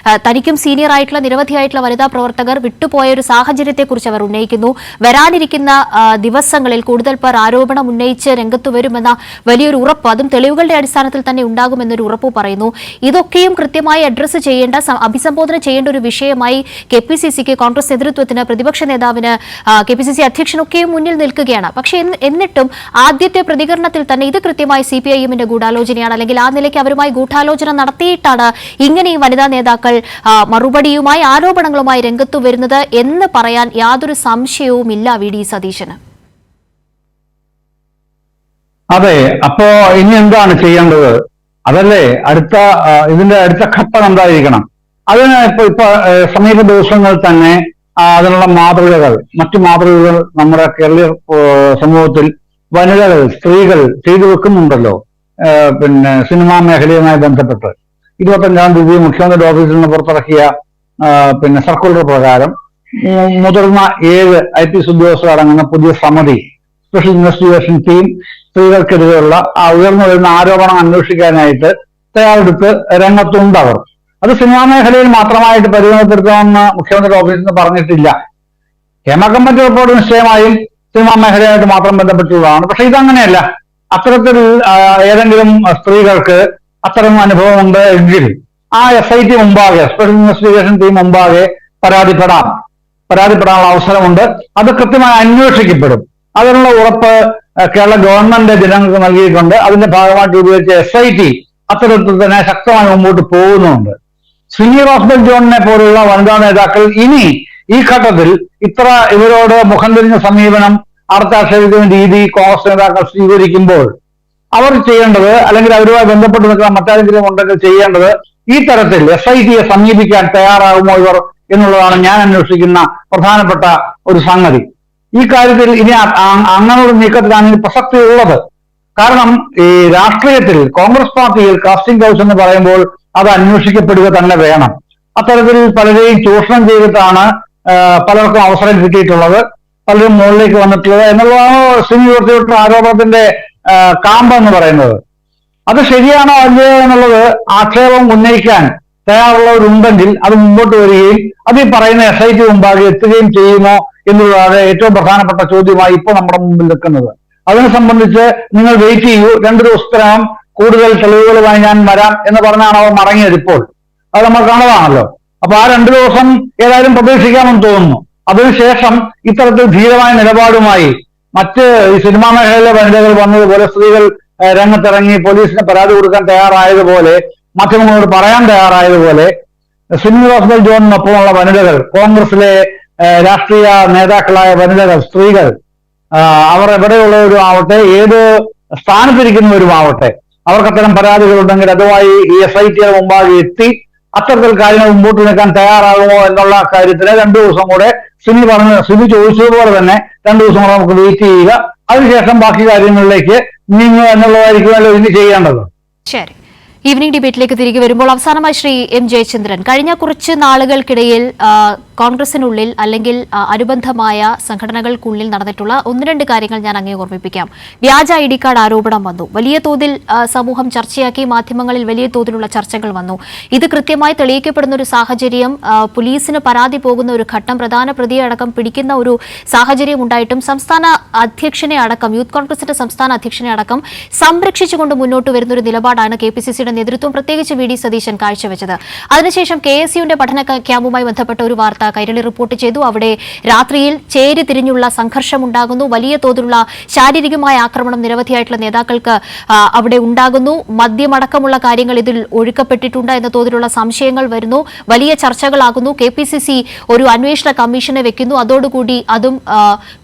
തനിക്കും സീനിയർ ആയിട്ടുള്ള നിരവധി വനിതാ പ്രവർത്തകർ വിട്ടുപോയ ഒരു സാഹചര്യത്തെക്കുറിച്ച് അവർ ഉന്നയിക്കുന്നു. വരാനിരിക്കുന്ന ദിവസങ്ങളിൽ കൂടുതൽ പേർ ആരോപണം ഉന്നയിച്ച് രംഗത്ത് വരുമെന്ന വലിയൊരു ഉറപ്പ്, അതും തെളിവുകളുടെ അടിസ്ഥാനത്തിൽ തന്നെ ഉണ്ടാകുമെന്നൊരു ഉറപ്പ് പറയുന്നു. ഇതൊക്കെയും കൃത്യമായി അഡ്രസ്സ് ചെയ്യേണ്ട, അഭിസംബോധന ചെയ്യേണ്ട ഒരു വിഷയമായി KPCC-ക്ക്, കോൺഗ്രസ് നേതൃത്വത്തിന്, പ്രതിപക്ഷ നേതാവിന്, KPCC അധ്യക്ഷനൊക്കെയും മുന്നിൽ നിൽക്കുകയാണ്. പക്ഷേ എന്നിട്ടും ആദ്യത്തെ പ്രതികരണത്തിൽ തന്നെ ഇത് കൃത്യമായി CPIM-ന്റെ ഗൂഢാലോചനയാണ്, അല്ലെങ്കിൽ ആ നിലയ്ക്ക് അവരുമായി ഗൂഢാലോചന നടത്തിയിട്ടാണ് ഇങ്ങനെ ഈ വനിതാ നേതാക്കൾ മറുപടിയുമായി, ആരോപണങ്ങളുമായി രംഗത്തു വരുന്നത് എന്ന് പറയാൻ യാതൊരു സംശയവുമില്ല വി ഡി സതീശന്. അതെ, അപ്പോ ഇനി എന്താണ് ചെയ്യേണ്ടത്? അതല്ലേ ഇതിന്റെ അടുത്ത ഘട്ടം എന്തായിരിക്കണം? അതിന് ഇപ്പൊ സമീപ ദിവസങ്ങൾ തന്നെ അതിനുള്ള മറ്റു മാതൃകകൾ നമ്മുടെ കേരളീയ സമൂഹത്തിൽ വനിതകൾ, സ്ത്രീകൾ ചെയ്തു വെക്കുന്നുണ്ടല്ലോ. പിന്നെ സിനിമാ മേഖലയുമായി ബന്ധപ്പെട്ട് 25-ാം തീയതി മുഖ്യമന്ത്രിയുടെ ഓഫീസിൽ നിന്ന് പുറത്തിറക്കിയ സർക്കുലർ പ്രകാരം മുതിർന്ന 7 IPS ഉദ്യോഗസ്ഥർ അടങ്ങുന്ന പുതിയ സമിതി, സ്പെഷ്യൽ ഇൻവെസ്റ്റിഗേഷൻ ടീം, സ്ത്രീകൾക്കെതിരെയുള്ള ഉയർന്നു വരുന്ന ആരോപണം അന്വേഷിക്കാനായിട്ട് തയ്യാറെടുത്ത് രംഗത്തുണ്ട്. അവർ അത് സിനിമാ മേഖലയിൽ മാത്രമായിട്ട് പരിഗണിക്കപ്പെടുത്തണമെന്ന് മുഖ്യമന്ത്രിയുടെ ഓഫീസിൽ നിന്ന് പറഞ്ഞിട്ടില്ല. ഹേമ കമ്മിറ്റി റിപ്പോർട്ട് നിശ്ചയമായും സിനിമാ മേഖലയായിട്ട് മാത്രം ബന്ധപ്പെട്ടുള്ളതാണ്. പക്ഷെ ഇതങ്ങനെയല്ല. അത്തരത്തിൽ ഏതെങ്കിലും സ്ത്രീകൾക്ക് അത്തരം അനുഭവമുണ്ട് എങ്കിൽ ആ SIT മുമ്പാകെ, സ്പെഷ്യൽ ഇൻവെസ്റ്റിഗേഷൻ ടീം മുമ്പാകെ പരാതിപ്പെടാനുള്ള അവസരമുണ്ട്. അത് കൃത്യമായി അന്വേഷിക്കപ്പെടും. അതിനുള്ള ഉറപ്പ് കേരള ഗവൺമെന്റ് ജനങ്ങൾക്ക് നൽകിയിട്ടുണ്ട്. അതിന്റെ ഭാഗമായിട്ട് രൂപീകരിച്ച SIT അത്തരത്തിൽ തന്നെ ശക്തമായി മുമ്പോട്ട് പോകുന്നുണ്ട്. സിമി റോസ്ബെൽ ജോണിനെ പോലുള്ള വനിതാ നേതാക്കൾ ഇനി ഈ ഘട്ടത്തിൽ ഇവരോട് മുഖം തിരിഞ്ഞ സമീപനം, ആർത്താക്ഷേപിക്കുന്ന രീതി കോൺഗ്രസ് നേതാക്കൾ സ്വീകരിക്കുമ്പോൾ അവർ ചെയ്യേണ്ടത്, അല്ലെങ്കിൽ അവരുമായി ബന്ധപ്പെട്ട് നിൽക്കുന്ന മറ്റാരെങ്കിലും ഉണ്ടെങ്കിൽ ചെയ്യേണ്ടത്, ഈ തരത്തിൽ SIT-യെ സമീപിക്കാൻ തയ്യാറാകുമോ ഇവർ എന്നുള്ളതാണ് ഞാൻ അന്വേഷിക്കുന്ന പ്രധാനപ്പെട്ട ഒരു സംഗതി. ഈ കാര്യത്തിൽ ഇനി അങ്ങനെയുള്ള നീക്കത്തിലാണ് ഇനി പ്രസക്തി ഉള്ളത്. കാരണം ഈ രാഷ്ട്രീയത്തിൽ കോൺഗ്രസ് പാർട്ടിയിൽ കാസ്റ്റിംഗ് കൗച്ച് എന്ന് പറയുമ്പോൾ അത് അന്വേഷിക്കപ്പെടുക തന്നെ വേണം. അത്തരത്തിൽ പലരെയും ചൂഷണം ചെയ്തിട്ടാണ് പലർക്കും അവസരം കിട്ടിയിട്ടുള്ളത്, പലരും മുകളിലേക്ക് വന്നിട്ടുള്ളത് എന്നുള്ളതാണ് സിമി ഉയർത്തിവിട്ട ആരോപണത്തിന്റെ കാമ്പ് എന്ന് പറയുന്നത്. അത് ശരിയാണോ അല്ലയോ എന്നുള്ളത് ആക്ഷേപം ഉന്നയിക്കാൻ തയ്യാറുള്ളവരുണ്ടെങ്കിൽ അത് മുമ്പോട്ട് വരികയും അത് ഈ പറയുന്ന SIT മുമ്പാകെ എത്തുകയും ചെയ്യുമോ എന്നുള്ളതാണ് ഏറ്റവും പ്രധാനപ്പെട്ട ചോദ്യമായി ഇപ്പോൾ നമ്മുടെ മുമ്പിൽ നിൽക്കുന്നത്. അതിനെ സംബന്ധിച്ച് നിങ്ങൾ വെയിറ്റ് ചെയ്യൂ, 2 ദിവസത്തിനകം കൂടുതൽ തെളിവുകളുമായി ഞാൻ വരാം എന്ന് പറഞ്ഞാണ് അവർ മടങ്ങിയത്. ഇപ്പോൾ അത് നമ്മൾ കാണുന്നതാണല്ലോ. അപ്പൊ ആ 2 ദിവസം ഏതായാലും പ്രതീക്ഷിക്കാമെന്ന് തോന്നുന്നു. അതിനുശേഷം ഇത്തരത്തിൽ ധീരമായ നിലപാടുമായി മറ്റ് ഈ സിനിമാ മേഖലയിലെ വനിതകൾ വന്നതുപോലെ സ്ത്രീകൾ രംഗത്തിറങ്ങി പോലീസിന് പരാതി കൊടുക്കാൻ തയ്യാറായതുപോലെ, മാധ്യമങ്ങളോട് പറയാൻ തയ്യാറായതുപോലെ, സിമി റോസ്ബെൽ ജോണിനൊപ്പമുള്ള വനിതകൾ, കോൺഗ്രസിലെ രാഷ്ട്രീയ നേതാക്കളായ വനിതകൾ, സ്ത്രീകൾ അവർ എവിടെയുള്ളവരും ആവട്ടെ, ഏത് സ്ഥാനത്തിരിക്കുന്നവരും ആവട്ടെ, അവർക്ക് അത്തരം പരാതികളുണ്ടെങ്കിൽ അതുമായി ഈ SITയുടെ മുമ്പാകെ എത്തി അത്തരത്തിൽ കാര്യങ്ങൾ മുമ്പോട്ട് നിൽക്കാൻ തയ്യാറാകുമോ എന്നുള്ള കാര്യത്തിന് 2 ദിവസം കൂടെ സിമി ചോദിച്ചതുപോലെ തന്നെ 2 ദിവസം കൂടെ നമുക്ക് വെയിറ്റ് ചെയ്യുക. അതിനുശേഷം ബാക്കി കാര്യങ്ങളിലേക്ക് നീങ്ങുക എന്നുള്ളതായിരിക്കുമല്ലോ ഇനി ചെയ്യേണ്ടത്. ശരി, ഈവനിംഗ് ഡിബേറ്റിലേക്ക് തിരികെ വരുമ്പോൾ അവസാനമായി ശ്രീ M. ജയചന്ദ്രൻ, കഴിഞ്ഞ കുറച്ച് നാളുകൾക്കിടയിൽ കോൺഗ്രസിനുള്ളിൽ അല്ലെങ്കിൽ അനുബന്ധമായ സംഘടനകൾക്കുള്ളിൽ നടന്നിട്ടുള്ള 1-2 കാര്യങ്ങൾ ഞാൻ അങ്ങേ ഓർമ്മിപ്പിക്കാം. വ്യാജ ID കാർഡ് ആരോപണം വന്നു, വലിയ തോതിൽ സമൂഹം ചർച്ചയാക്കി, മാധ്യമങ്ങളിൽ വലിയ തോതിലുള്ള ചർച്ചകൾ വന്നു. ഇത് കൃത്യമായി തെളിയിക്കപ്പെടുന്ന ഒരു സാഹചര്യം, പോലീസിന് പരാതി പോകുന്ന ഒരു ഘട്ടം, പ്രധാന പ്രതിയെ അടക്കം പിടിക്കുന്ന ഒരു സാഹചര്യം ഉണ്ടായിട്ടും സംസ്ഥാന അധ്യക്ഷനെ അടക്കം, യൂത്ത് കോൺഗ്രസിന്റെ സംസ്ഥാന അധ്യക്ഷനെ അടക്കം സംരക്ഷിച്ചുകൊണ്ട് മുന്നോട്ട് വരുന്ന ഒരു നിലപാടാണ് KPCCയുടെ നേതൃത്വം, പ്രത്യേകിച്ച് VD സതീശൻ കാഴ്ചവെച്ചത്. അതിനുശേഷം KSUവിന്റെ പഠന ക്യാമ്പുമായി ബന്ധപ്പെട്ട ഒരു വാർത്ത കൈരളി റിപ്പോർട്ട് ചെയ്തു. അവിടെ രാത്രിയിൽ ചേരി തിരിഞ്ഞുള്ള സംഘർഷമുണ്ടാകുന്നു, വലിയ തോതിലുള്ള ശാരീരികമായ ആക്രമണം നിരവധിയായിട്ടുള്ള നേതാക്കൾക്ക് അവിടെ ഉണ്ടാകുന്നു, മദ്യമടക്കമുള്ള കാര്യങ്ങൾ ഇതിൽ ഒഴുക്കപ്പെട്ടിട്ടുണ്ട് എന്ന തോതിലുള്ള സംശയങ്ങൾ വരുന്നു, വലിയ ചർച്ചകളാകുന്നു. KPCC ഒരു അന്വേഷണ കമ്മീഷനെ വെക്കുന്നു. അതോടുകൂടി അതും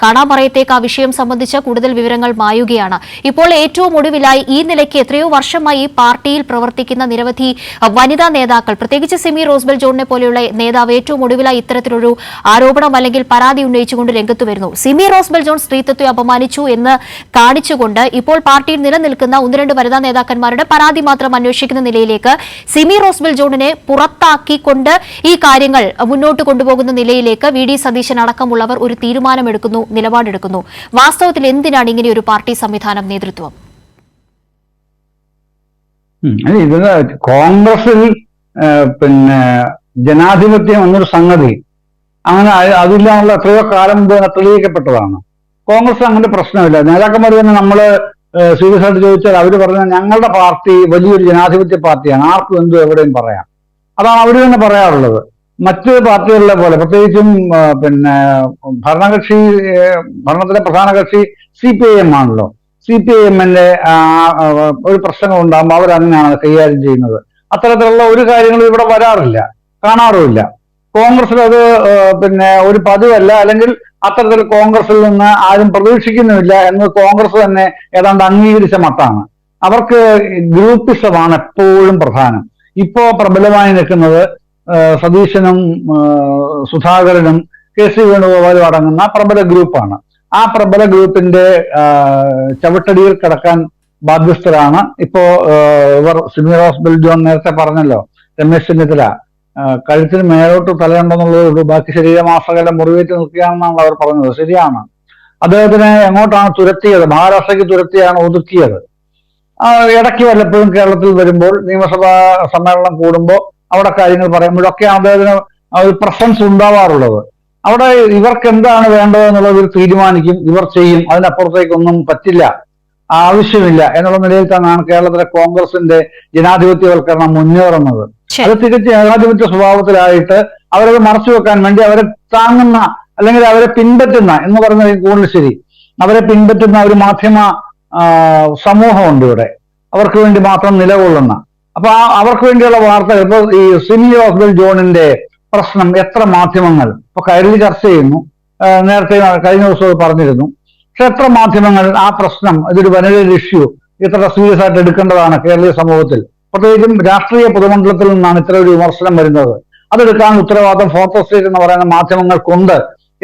കാണാമറയത്തേക്ക് ആ വിഷയം സംബന്ധിച്ച കൂടുതൽ വിവരങ്ങൾ മായുകയാണ്. ഇപ്പോൾ ഏറ്റവും ഒടുവിലായി ഈ നിലയ്ക്ക് എത്രയോ വർഷമായി ഈ പാർട്ടിയിൽ പ്രവർത്തിക്കുന്ന നിരവധി വനിതാ നേതാക്കൾ, പ്രത്യേകിച്ച് സിമി റോസ്ബെൽ ജോണിനെ പോലെയുള്ള നേതാവ് ഏറ്റവും ഒടുവിലായി ഇത്തരത്തിലൊരു ആരോപണം അല്ലെങ്കിൽ പരാതി ഉന്നയിച്ചുകൊണ്ട് രംഗത്ത് വരുന്നു. സിമി റോസ്ബെൽ ജോൺ സ്ത്രീത്വത്തെ അപമാനിച്ചു എന്ന് കാണിച്ചുകൊണ്ട് ഇപ്പോൾ പാർട്ടിയിൽ നിലനിൽക്കുന്ന 1-2 വനിതാ നേതാക്കന്മാരുടെ പരാതി മാത്രം അന്വേഷിക്കുന്ന നിലയിലേക്ക് സിമി റോസ്ബെൽ ജോണിനെ പുറത്താക്കിക്കൊണ്ട് ഈ കാര്യങ്ങൾ മുന്നോട്ട് കൊണ്ടുപോകുന്ന നിലയിലേക്ക് VD സതീശൻ അടക്കമുള്ളവർ ഒരു തീരുമാനമെടുക്കുന്നു, നിലപാടെടുക്കുന്നു. വാസ്തവത്തിൽ എന്തിനാണ് ഇങ്ങനെ ഒരു പാർട്ടി സംവിധാനം, നേതൃത്വം? ഇത് കോൺഗ്രസിൽ ജനാധിപത്യം എന്നൊരു സംഗതി അങ്ങനെ അതില്ലാനുള്ള എത്രയോ കാലം മുമ്പ് തെളിയിക്കപ്പെട്ടതാണ്. കോൺഗ്രസ് അങ്ങനെ പ്രശ്നമില്ല. നേതാക്കന്മാർ തന്നെ നമ്മള് സീരിയസ് ആയിട്ട് ചോദിച്ചാൽ അവർ പറഞ്ഞ ഞങ്ങളുടെ പാർട്ടി വലിയൊരു ജനാധിപത്യ പാർട്ടിയാണ്, ആർക്കും എന്തും എവിടെയും പറയാം. അതാണ് അവർ തന്നെ പറയാറുള്ളത്. മറ്റ് പാർട്ടികളിലെ പോലെ, പ്രത്യേകിച്ചും ഭരണത്തിലെ പ്രധാന കക്ഷി CPIM ആണല്ലോ. CPIMന്റെ ഒരു പ്രശ്നങ്ങൾ ഉണ്ടാകുമ്പോൾ അവരങ്ങനെയാണ് കൈകാര്യം ചെയ്യുന്നത്. അത്തരത്തിലുള്ള ഒരു കാര്യങ്ങളും ഇവിടെ വരാറില്ല, കാണാറുമില്ല. കോൺഗ്രസിൽ അത് ഒരു പതിവല്ല, അല്ലെങ്കിൽ അത്തരത്തിൽ കോൺഗ്രസിൽ നിന്ന് ആരും പ്രതീക്ഷിക്കുന്നുമില്ല എന്ന് കോൺഗ്രസ് തന്നെ ഏതാണ്ട് അംഗീകരിച്ച മട്ടാണ്. അവർക്ക് ഗ്രൂപ്പിസമാണ് എപ്പോഴും പ്രധാനം. ഇപ്പോ പ്രബലമായി നിൽക്കുന്നത് സതീശനും സുധാകരനും KC വേണുഗോപാലും അടങ്ങുന്ന പ്രബല ഗ്രൂപ്പാണ്. ആ പ്രബല ഗ്രൂപ്പിന്റെ ചവിട്ടടിയിൽ കിടക്കാൻ ബാധ്യസ്ഥരാണ് ഇപ്പോ ഇവർ. സിമി റോസ്ബെൽ ജോൺ നേരത്തെ പറഞ്ഞല്ലോ, രമേശ് ചെന്നിത്തല കഴുത്തിന് മേലോട്ട് തലയുണ്ടെന്നുള്ളതേ ബാക്കി ശരീരമാസകലം മുറിവേറ്റ് നിൽക്കുകയാണെന്നാണ് അവർ പറഞ്ഞത്. ശരിയാണ്. അദ്ദേഹത്തിനെ എങ്ങോട്ടാണ് തുരത്തിയത്? മഹാരാഷ്ട്രയ്ക്ക് തുരത്തിയാണ് ഒതുക്കിയത്. ഇടയ്ക്ക് വല്ലപ്പോഴും കേരളത്തിൽ വരുമ്പോൾ, നിയമസഭാ സമ്മേളനം കൂടുമ്പോൾ അവിടെ കാര്യങ്ങൾ പറയുമ്പോഴൊക്കെയാണ് അദ്ദേഹത്തിന് ഒരു പ്രസൻസ് ഉണ്ടാവാറുള്ളത്. അവിടെ ഇവർക്ക് എന്താണ് വേണ്ടത് എന്നുള്ളത് ഇവർ തീരുമാനിക്കും, ഇവർ ചെയ്യും. അതിനപ്പുറത്തേക്കൊന്നും പറ്റില്ല, ആവശ്യമില്ല എന്നുള്ള നിലയിൽ തന്നെയാണ് കേരളത്തിലെ കോൺഗ്രസിന്റെ ജനാധിപത്യവൽക്കരണം മുന്നേറുന്നത്. അത് തികച്ചും ജനാധിപത്യ സ്വഭാവത്തിലായിട്ട് അവരത് മറച്ചു വെക്കാൻ വേണ്ടി അവരെ താങ്ങുന്ന അല്ലെങ്കിൽ അവരെ പിൻപറ്റുന്ന എന്ന് പറഞ്ഞാൽ കൂടുതൽ ശരി, അവരെ പിൻപറ്റുന്ന ഒരു മാധ്യമ സമൂഹമുണ്ട് ഇവിടെ, അവർക്ക് വേണ്ടി മാത്രം നിലകൊള്ളുന്ന. അപ്പൊ അവർക്ക് വേണ്ടിയുള്ള വാർത്തകൾ, ഇപ്പൊ ഈ സിമി റോസ്ബെൽ ജോണിന്റെ പ്രശ്നം എത്ര മാധ്യമങ്ങൾ ഇപ്പൊ കൈരളി ചർച്ച ചെയ്യുന്നു, നേരത്തെ കഴിഞ്ഞ ദിവസം പറഞ്ഞിരുന്നു. പക്ഷെ എത്ര മാധ്യമങ്ങൾ ആ പ്രശ്നം, ഇതൊരു വനിതയുടെ ഇഷ്യൂ ഇത്ര സീരിയസ് ആയിട്ട് എടുക്കേണ്ടതാണ് കേരളീയ സമൂഹത്തിൽ, പ്രത്യേകിച്ചും രാഷ്ട്രീയ പൊതുമണ്ഡലത്തിൽ നിന്നാണ് ഇത്ര ഒരു വിമർശനം വരുന്നത്, അതെടുക്കാൻ ഉത്തരവാദിത്വം ഫോർത്ത് സ്റ്റേറ്റ് എന്ന് പറയുന്ന മാധ്യമങ്ങൾക്കുണ്ട്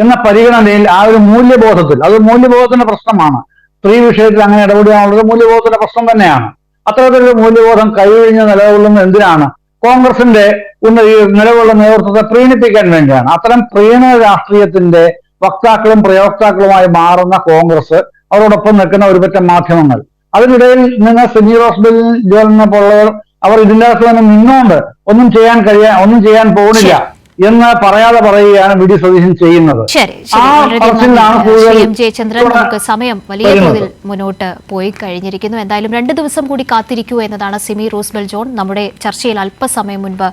എന്ന പരിഗണനയിൽ ആ ഒരു മൂല്യബോധത്തിൽ, അത് മൂല്യബോധത്തിന്റെ പ്രശ്നമാണ്. സ്ത്രീ വിഷയത്തിൽ അങ്ങനെ ഇടപെടുകയാണുള്ളത് മൂല്യബോധത്തിന്റെ പ്രശ്നം തന്നെയാണ്. അത്തരത്തിലൊരു മൂല്യബോധം കൈവഴിഞ്ഞ് നിലകൊള്ളുന്നത് എന്തിനാണ്? കോൺഗ്രസിന്റെ നിലകൊള്ളുന്ന നേതൃത്വത്തെ പ്രീണിപ്പിക്കാൻ വേണ്ടിയാണ്. അത്തരം പ്രീണന രാഷ്ട്രീയത്തിന്റെ വക്താക്കളും പ്രയോക്താക്കളുമായി മാറുന്ന കോൺഗ്രസ്, അവരോടൊപ്പം നിൽക്കുന്ന ഒരുപറ്റം മാധ്യമങ്ങൾ, അതിനിടയിൽ നിന്ന് സിമി റോസ്ബെൽ ജോണിനെ പോലുള്ളവർ അവർ ഇതിൻ്റെ അകത്ത് തന്നെ നിന്നുകൊണ്ട് ഒന്നും ചെയ്യാൻ പോകുന്നില്ല എന്ന് പറയാതെ പറയുകയാണ് VD സതീശൻ ചെയ്യുന്നത്. ജയചന്ദ്രൻ, നമുക്ക് സമയം വലിയ തോതിൽ മുന്നോട്ട് പോയി കഴിഞ്ഞിരിക്കുന്നു. എന്തായാലും 2 ദിവസം കൂടി കാത്തിരിക്കൂ എന്നതാണ് സിമി റോസ്ബെൽ ജോൺ നമ്മുടെ ചർച്ചയിൽ അല്പസമയം മുൻപ്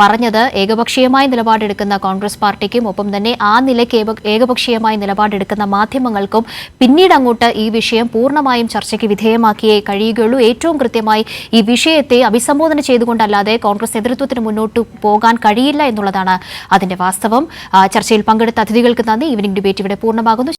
പറഞ്ഞത്. ഏകപക്ഷീയമായ നിലപാടെടുക്കുന്ന കോൺഗ്രസ് പാർട്ടിക്കും ഒപ്പം തന്നെ ആ നിലയ്ക്ക് ഏകപക്ഷീയമായ നിലപാടെടുക്കുന്ന മാധ്യമങ്ങൾക്കും പിന്നീട് അങ്ങോട്ട് ഈ വിഷയം പൂർണ്ണമായും ചർച്ചയ്ക്ക് വിധേയമാക്കിയേ കഴിയുകയുള്ളൂ. ഏറ്റവും കൃത്യമായി ഈ വിഷയത്തെ അഭിസംബോധന ചെയ്തുകൊണ്ടല്ലാതെ കോൺഗ്രസ് നേതൃത്വത്തിന് മുന്നോട്ട് പോകാൻ കഴിയില്ല എന്നുള്ളതാണ് അതിന്റെ വാസ്തവം. ചർച്ചയിൽ പങ്കെടുത്ത അതിഥികൾക്ക് നന്ദി. ഈവനിംഗ് ഡിബേറ്റ് ഇവിടെ പൂർണ്ണമാകുന്നു.